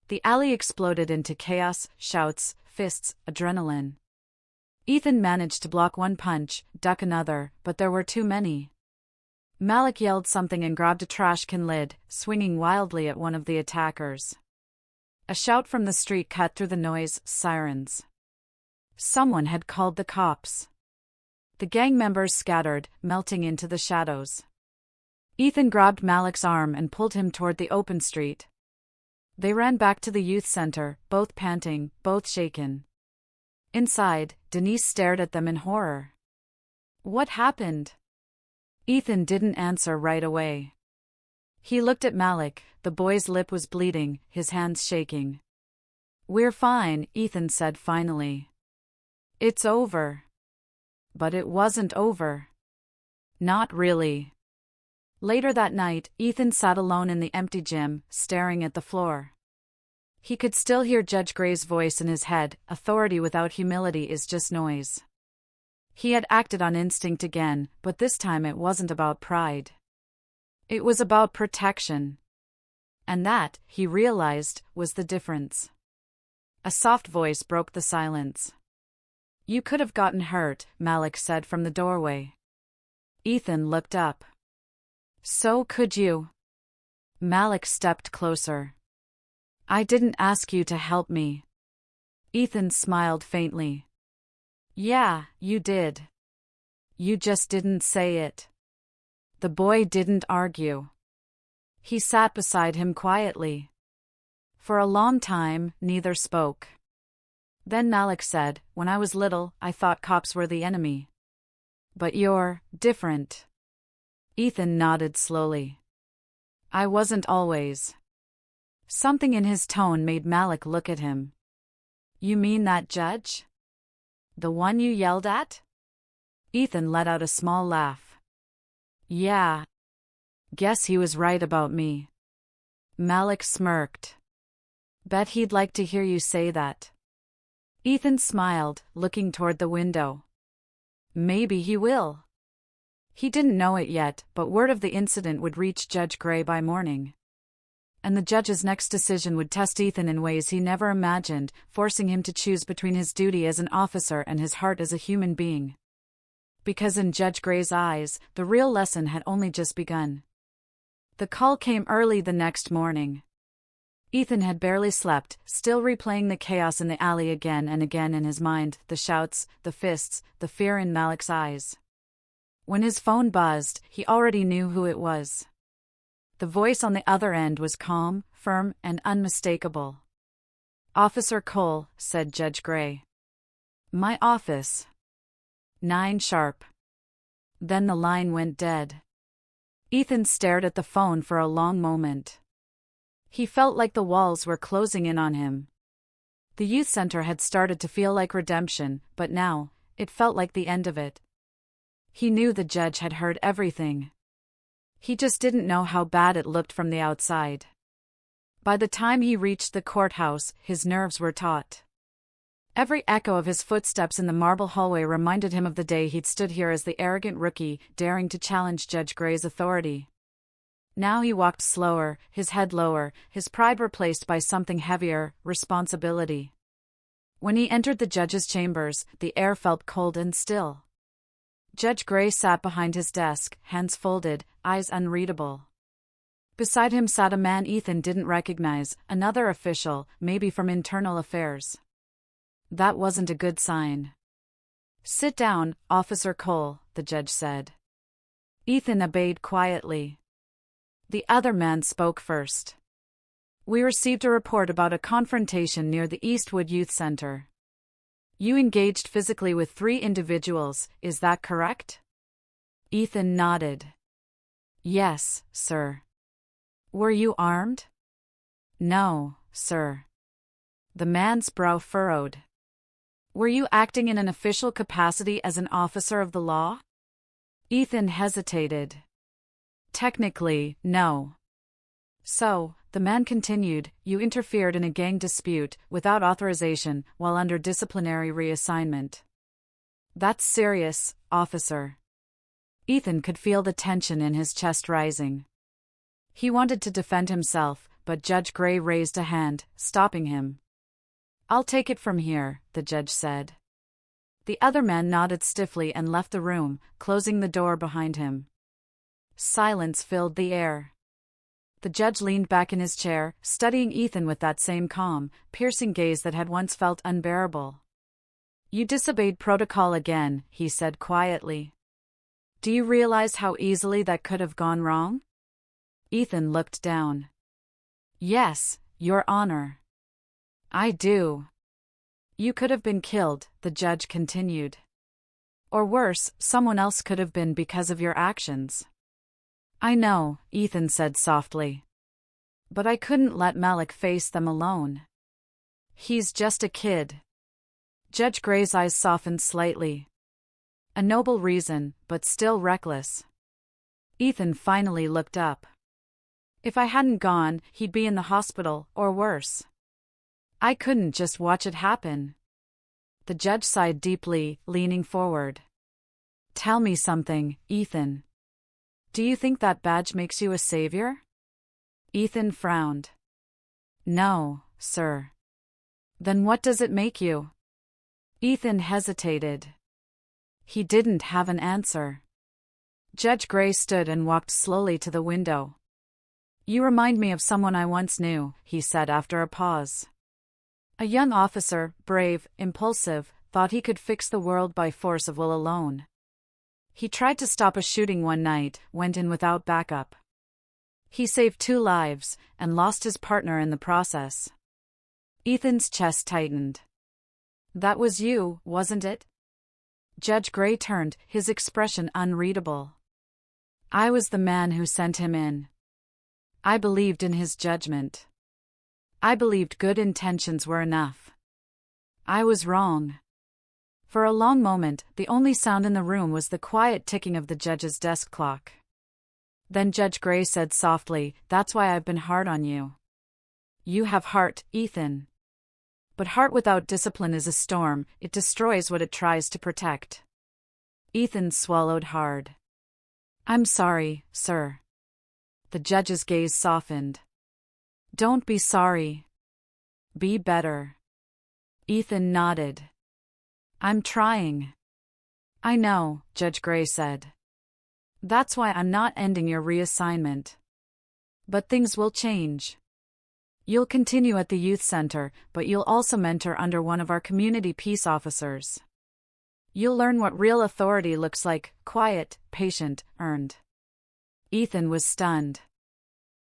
The alley exploded into chaos, shouts, fists, adrenaline. Ethan managed to block one punch, duck another, but there were too many. Malik yelled something and grabbed a trash can lid, swinging wildly at one of the attackers. A shout from the street cut through the noise, sirens. Someone had called the cops. The gang members scattered, melting into the shadows. Ethan grabbed Malik's arm and pulled him toward the open street. They ran back to the youth center, both panting, both shaken. Inside, Denise stared at them in horror. "What happened?" Ethan didn't answer right away. He looked at Malik. The boy's lip was bleeding, his hands shaking. "We're fine," Ethan said finally. "It's over." But it wasn't over. Not really. Later that night, Ethan sat alone in the empty gym, staring at the floor. He could still hear Judge Gray's voice in his head, "Authority without humility is just noise." He had acted on instinct again, but this time it wasn't about pride. It was about protection. And that, he realized, was the difference. A soft voice broke the silence. "You could have gotten hurt," Malik said from the doorway. Ethan looked up. "So could you." Malik stepped closer. "I didn't ask you to help me." Ethan smiled faintly. "Yeah, you did. You just didn't say it." The boy didn't argue. He sat beside him quietly. For a long time, neither spoke. Then Malik said, "When I was little, I thought cops were the enemy. But you're different." Ethan nodded slowly. "I wasn't always." Something in his tone made Malik look at him. "You mean that judge? The one you yelled at?" Ethan let out a small laugh. "Yeah. Guess he was right about me." Malik smirked. "Bet he'd like to hear you say that." Ethan smiled, looking toward the window. Maybe he will. He didn't know it yet, but word of the incident would reach Judge Gray by morning. And the judge's next decision would test Ethan in ways he never imagined, forcing him to choose between his duty as an officer and his heart as a human being. Because in Judge Gray's eyes, the real lesson had only just begun. The call came early the next morning. Ethan had barely slept, still replaying the chaos in the alley again and again in his mind, the shouts, the fists, the fear in Malik's eyes. When his phone buzzed, he already knew who it was. The voice on the other end was calm, firm, and unmistakable. "Officer Cole," said Judge Gray. "My office." 9 sharp. Then the line went dead. Ethan stared at the phone for a long moment. He felt like the walls were closing in on him. The youth center had started to feel like redemption, but now, it felt like the end of it. He knew the judge had heard everything. He just didn't know how bad it looked from the outside. By the time he reached the courthouse, his nerves were taut. Every echo of his footsteps in the marble hallway reminded him of the day he'd stood here as the arrogant rookie, daring to challenge Judge Gray's authority. Now he walked slower, his head lower, his pride replaced by something heavier, responsibility. When he entered the judge's chambers, the air felt cold and still. Judge Gray sat behind his desk, hands folded, eyes unreadable. Beside him sat a man Ethan didn't recognize, another official, maybe from internal affairs. That wasn't a good sign. "Sit down, Officer Cole," the judge said. Ethan obeyed quietly. The other man spoke first. We received a report about a confrontation near the Eastwood Youth Center. You engaged physically with 3 individuals, is that correct? Ethan nodded. Yes, sir. Were you armed? No, sir. The man's brow furrowed. Were you acting in an official capacity as an officer of the law? Ethan hesitated. Technically, no. So, the man continued, you interfered in a gang dispute, without authorization, while under disciplinary reassignment. That's serious, officer. Ethan could feel the tension in his chest rising. He wanted to defend himself, but Judge Gray raised a hand, stopping him. I'll take it from here, the judge said. The other man nodded stiffly and left the room, closing the door behind him. Silence filled the air. The judge leaned back in his chair, studying Ethan with that same calm, piercing gaze that had once felt unbearable. You disobeyed protocol again, he said quietly. Do you realize how easily that could have gone wrong? Ethan looked down. Yes, Your Honor. I do. You could have been killed, the judge continued. Or worse, someone else could have been because of your actions. I know, Ethan said softly. But I couldn't let Malik face them alone. He's just a kid. Judge Gray's eyes softened slightly. A noble reason, but still reckless. Ethan finally looked up. If I hadn't gone, he'd be in the hospital, or worse. I couldn't just watch it happen. The judge sighed deeply, leaning forward. Tell me something, Ethan. Do you think that badge makes you a savior? Ethan frowned. No, sir. Then what does it make you? Ethan hesitated. He didn't have an answer. Judge Gray stood and walked slowly to the window. You remind me of someone I once knew, he said after a pause. A young officer, brave, impulsive, thought he could fix the world by force of will alone. He tried to stop a shooting one night, went in without backup. He saved 2 lives, and lost his partner in the process. Ethan's chest tightened. That was you, wasn't it? Judge Gray turned, his expression unreadable. I was the man who sent him in. I believed in his judgment. I believed good intentions were enough. I was wrong. For a long moment, the only sound in the room was the quiet ticking of the judge's desk clock. Then Judge Gray said softly, That's why I've been hard on you. You have heart, Ethan. But heart without discipline is a storm, it destroys what it tries to protect. Ethan swallowed hard. I'm sorry, sir. The judge's gaze softened. Don't be sorry. Be better. Ethan nodded. I'm trying. I know, Judge Gray said. That's why I'm not ending your reassignment. But things will change. You'll continue at the youth center, but you'll also mentor under one of our community peace officers. You'll learn what real authority looks like, quiet, patient, earned. Ethan was stunned.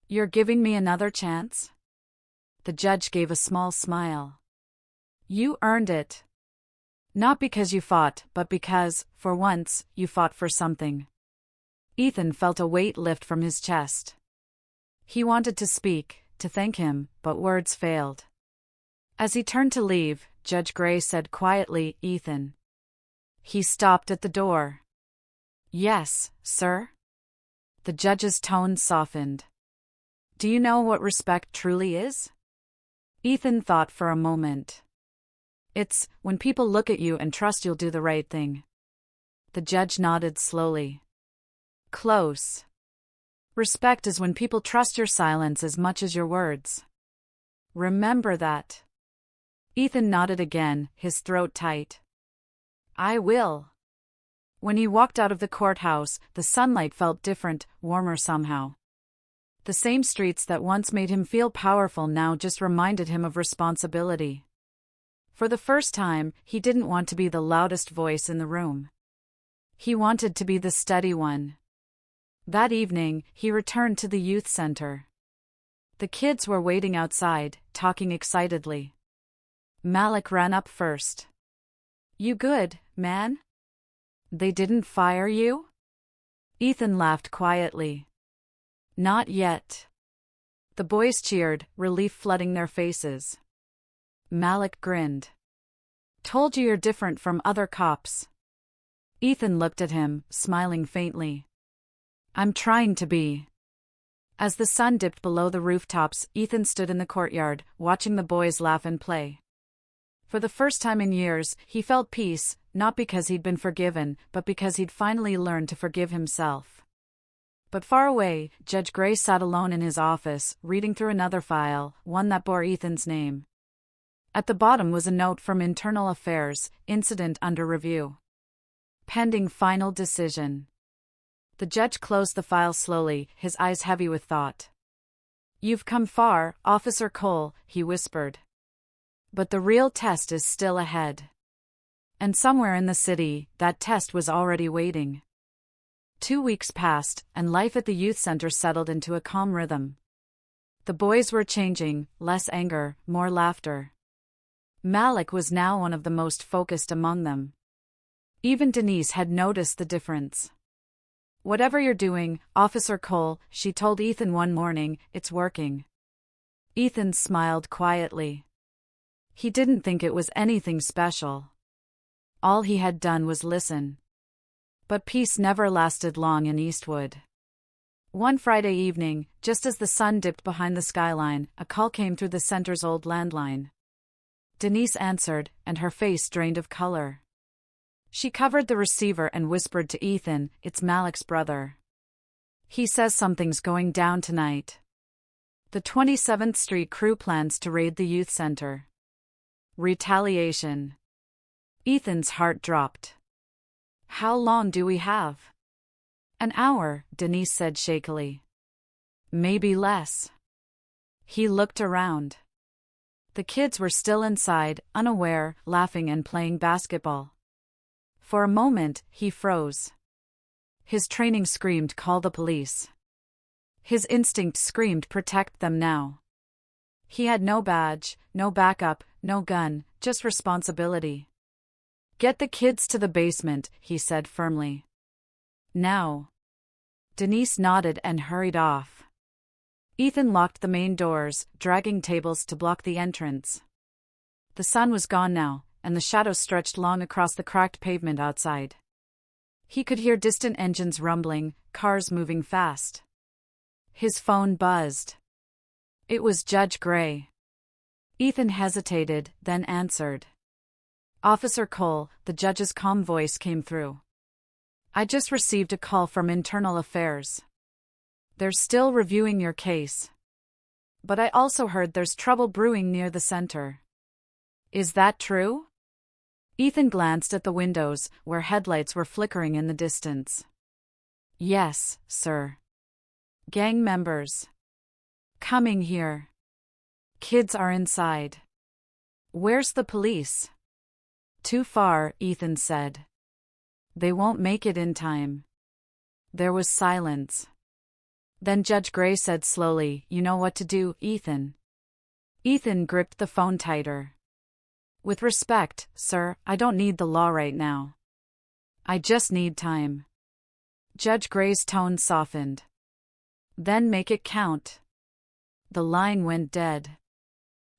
You're giving me another chance? The judge gave a small smile. You earned it. Not because you fought, but because, for once, you fought for something. Ethan felt a weight lift from his chest. He wanted to speak, to thank him, but words failed. As he turned to leave, Judge Gray said quietly, Ethan. He stopped at the door. Yes, sir? The judge's tone softened. Do you know what respect truly is? Ethan thought for a moment. It's when people look at you and trust you'll do the right thing. The judge nodded slowly. Close. Respect is when people trust your silence as much as your words. Remember that. Ethan nodded again, his throat tight. I will. When he walked out of the courthouse, the sunlight felt different, warmer somehow. The same streets that once made him feel powerful now just reminded him of responsibility. For the first time, he didn't want to be the loudest voice in the room. He wanted to be the steady one. That evening, he returned to the youth center. The kids were waiting outside, talking excitedly. Malik ran up first. "You good, man? They didn't fire you?" Ethan laughed quietly. "Not yet." The boys cheered, relief flooding their faces. Malik grinned. "Told you you're different from other cops." Ethan looked at him, smiling faintly. "I'm trying to be." As the sun dipped below the rooftops, Ethan stood in the courtyard, watching the boys laugh and play. For the first time in years, he felt peace, not because he'd been forgiven, but because he'd finally learned to forgive himself. But far away, Judge Gray sat alone in his office, reading through another file, one that bore Ethan's name. At the bottom was a note from Internal Affairs, incident under review. Pending final decision. The judge closed the file slowly, his eyes heavy with thought. "You've come far, Officer Cole," he whispered. "But the real test is still ahead." And somewhere in the city, that test was already waiting. 2 weeks passed, and life at the youth center settled into a calm rhythm. The boys were changing, less anger, more laughter. Malik was now one of the most focused among them. Even Denise had noticed the difference. "Whatever you're doing, Officer Cole," she told Ethan one morning, "it's working." Ethan smiled quietly. He didn't think it was anything special. All he had done was listen. But peace never lasted long in Eastwood. One Friday evening, just as the sun dipped behind the skyline, a call came through the center's old landline. Denise answered, and her face drained of color. She covered the receiver and whispered to Ethan, "It's Malik's brother. He says something's going down tonight. The 27th Street crew plans to raid the youth center. Retaliation." Ethan's heart dropped. "How long do we have?" "An hour," Denise said shakily. "Maybe less." He looked around. The kids were still inside, unaware, laughing and playing basketball. For a moment, he froze. His training screamed, "Call the police." His instinct screamed, "Protect them now." He had no badge, no backup, no gun, just responsibility. "Get the kids to the basement," he said firmly. "Now." Denise nodded and hurried off. Ethan locked the main doors, dragging tables to block the entrance. The sun was gone now, and the shadows stretched long across the cracked pavement outside. He could hear distant engines rumbling, cars moving fast. His phone buzzed. It was Judge Gray. Ethan hesitated, then answered. "Officer Cole," the judge's calm voice came through. "I just received a call from Internal Affairs. They're still reviewing your case. But I also heard there's trouble brewing near the center. Is that true?" Ethan glanced at the windows, where headlights were flickering in the distance. "Yes, sir. Gang members. Coming here. Kids are inside." "Where's the police?" "Too far," Ethan said. "They won't make it in time." There was silence. Then Judge Gray said slowly, "You know what to do, Ethan." Ethan gripped the phone tighter. "With respect, sir, I don't need the law right now. I just need time." Judge Gray's tone softened. "Then make it count." The line went dead.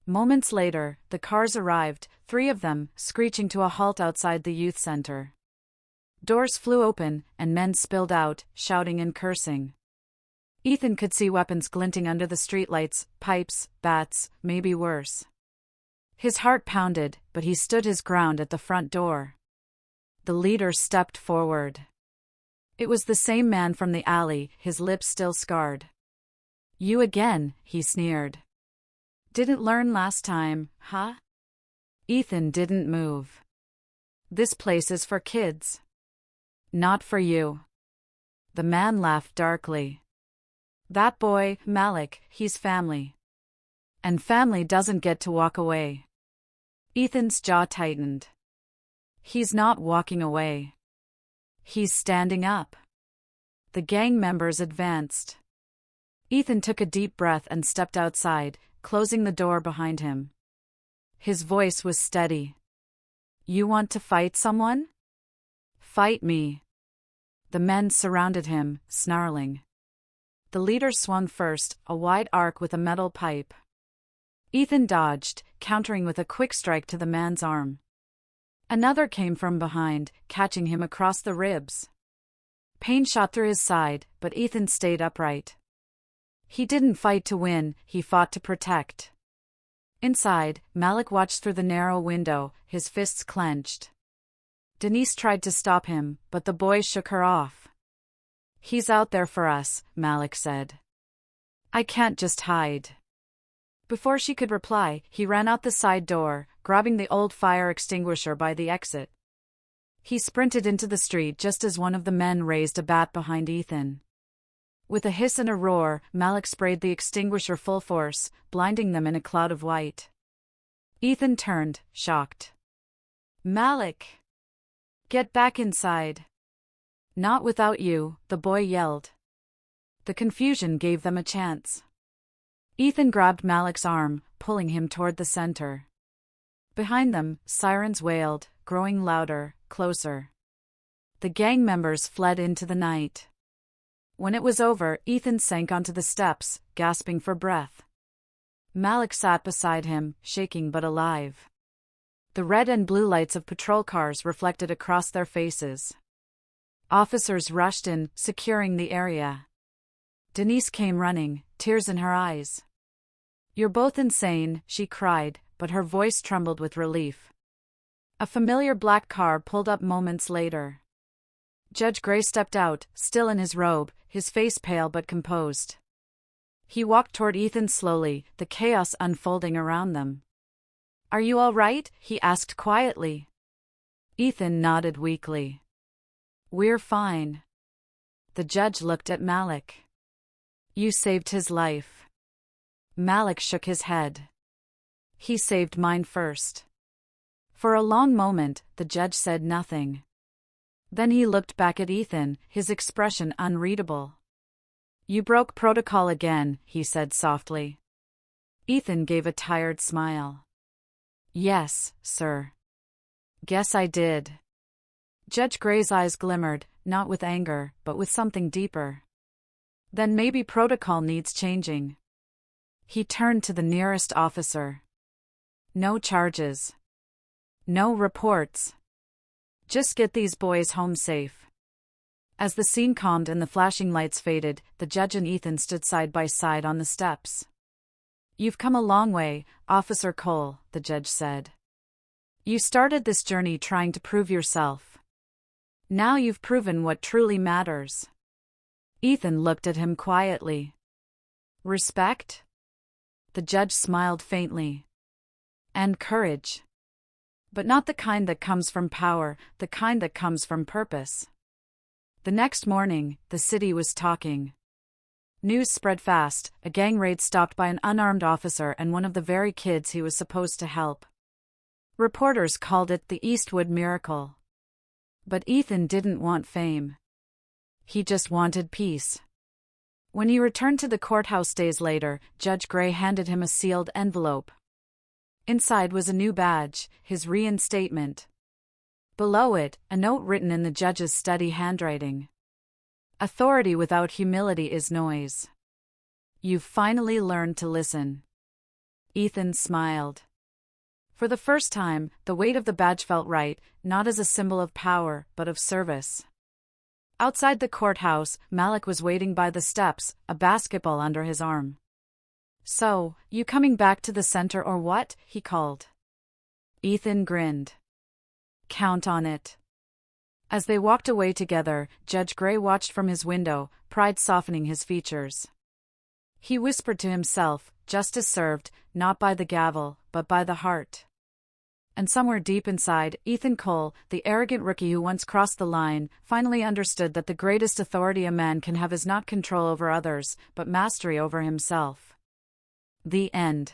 Moments later, the cars arrived, 3 of them, screeching to a halt outside the youth center. Doors flew open, and men spilled out, shouting and cursing. Ethan could see weapons glinting under the streetlights, pipes, bats, maybe worse. His heart pounded, but he stood his ground at the front door. The leader stepped forward. It was the same man from the alley, his lips still scarred. "You again," he sneered. "Didn't learn last time, huh?" Ethan didn't move. "This place is for kids. Not for you." The man laughed darkly. "That boy, Malik, he's family. And family doesn't get to walk away." Ethan's jaw tightened. "He's not walking away. He's standing up. The gang members advanced. Ethan took a deep breath and stepped outside, closing the door behind him. His voice was steady. You want to fight someone? Fight me. The men surrounded him, snarling. The leader swung first, a wide arc with a metal pipe. Ethan dodged, countering with a quick strike to the man's arm. Another came from behind, catching him across the ribs. Pain shot through his side, but Ethan stayed upright. He didn't fight to win, he fought to protect. Inside, Malik watched through the narrow window, his fists clenched. Denise tried to stop him, but the boy shook her off. He's out there for us, Malik said. I can't just hide. Before she could reply, he ran out the side door, grabbing the old fire extinguisher by the exit. He sprinted into the street just as one of the men raised a bat behind Ethan. With a hiss and a roar, Malik sprayed the extinguisher full force, blinding them in a cloud of white. Ethan turned, shocked. Malik! Get back inside. Not without you, the boy yelled. The confusion gave them a chance. Ethan grabbed Malik's arm, pulling him toward the center. Behind them, sirens wailed, growing louder, closer. The gang members fled into the night. When it was over, Ethan sank onto the steps, gasping for breath. Malik sat beside him, shaking but alive. The red and blue lights of patrol cars reflected across their faces. Officers rushed in, securing the area. Denise came running, tears in her eyes. You're both insane, she cried, but her voice trembled with relief. A familiar black car pulled up moments later. Judge Gray stepped out, still in his robe, his face pale but composed. He walked toward Ethan slowly, the chaos unfolding around them. Are you all right? He asked quietly. Ethan nodded weakly. We're fine. The judge looked at Malik. You saved his life. Malik shook his head. He saved mine first. For a long moment, the judge said nothing. Then he looked back at Ethan, his expression unreadable. You broke protocol again, he said softly. Ethan gave a tired smile. Yes, sir. Guess I did. Judge Gray's eyes glimmered, not with anger, but with something deeper. Then maybe protocol needs changing. He turned to the nearest officer. No charges. No reports. Just get these boys home safe. As the scene calmed and the flashing lights faded, the judge and Ethan stood side by side on the steps. You've come a long way, Officer Cole, the judge said. You started this journey trying to prove yourself. Now you've proven what truly matters. Ethan looked at him quietly. Respect? The judge smiled faintly. And courage. But not the kind that comes from power, the kind that comes from purpose. The next morning, the city was talking. News spread fast, a gang raid stopped by an unarmed officer and one of the very kids he was supposed to help. Reporters called it the Eastwood Miracle. But Ethan didn't want fame. He just wanted peace. When he returned to the courthouse days later, Judge Gray handed him a sealed envelope. Inside was a new badge, his reinstatement. Below it, a note written in the judge's steady handwriting. Authority without humility is noise. You've finally learned to listen. Ethan smiled. For the first time, the weight of the badge felt right, not as a symbol of power, but of service. Outside the courthouse, Malik was waiting by the steps, a basketball under his arm. So, you coming back to the center or what? He called. Ethan grinned. Count on it. As they walked away together, Judge Gray watched from his window, pride softening his features. He whispered to himself, justice served, not by the gavel, but by the heart. And somewhere deep inside, Ethan Cole, the arrogant rookie who once crossed the line, finally understood that the greatest authority a man can have is not control over others, but mastery over himself. The end.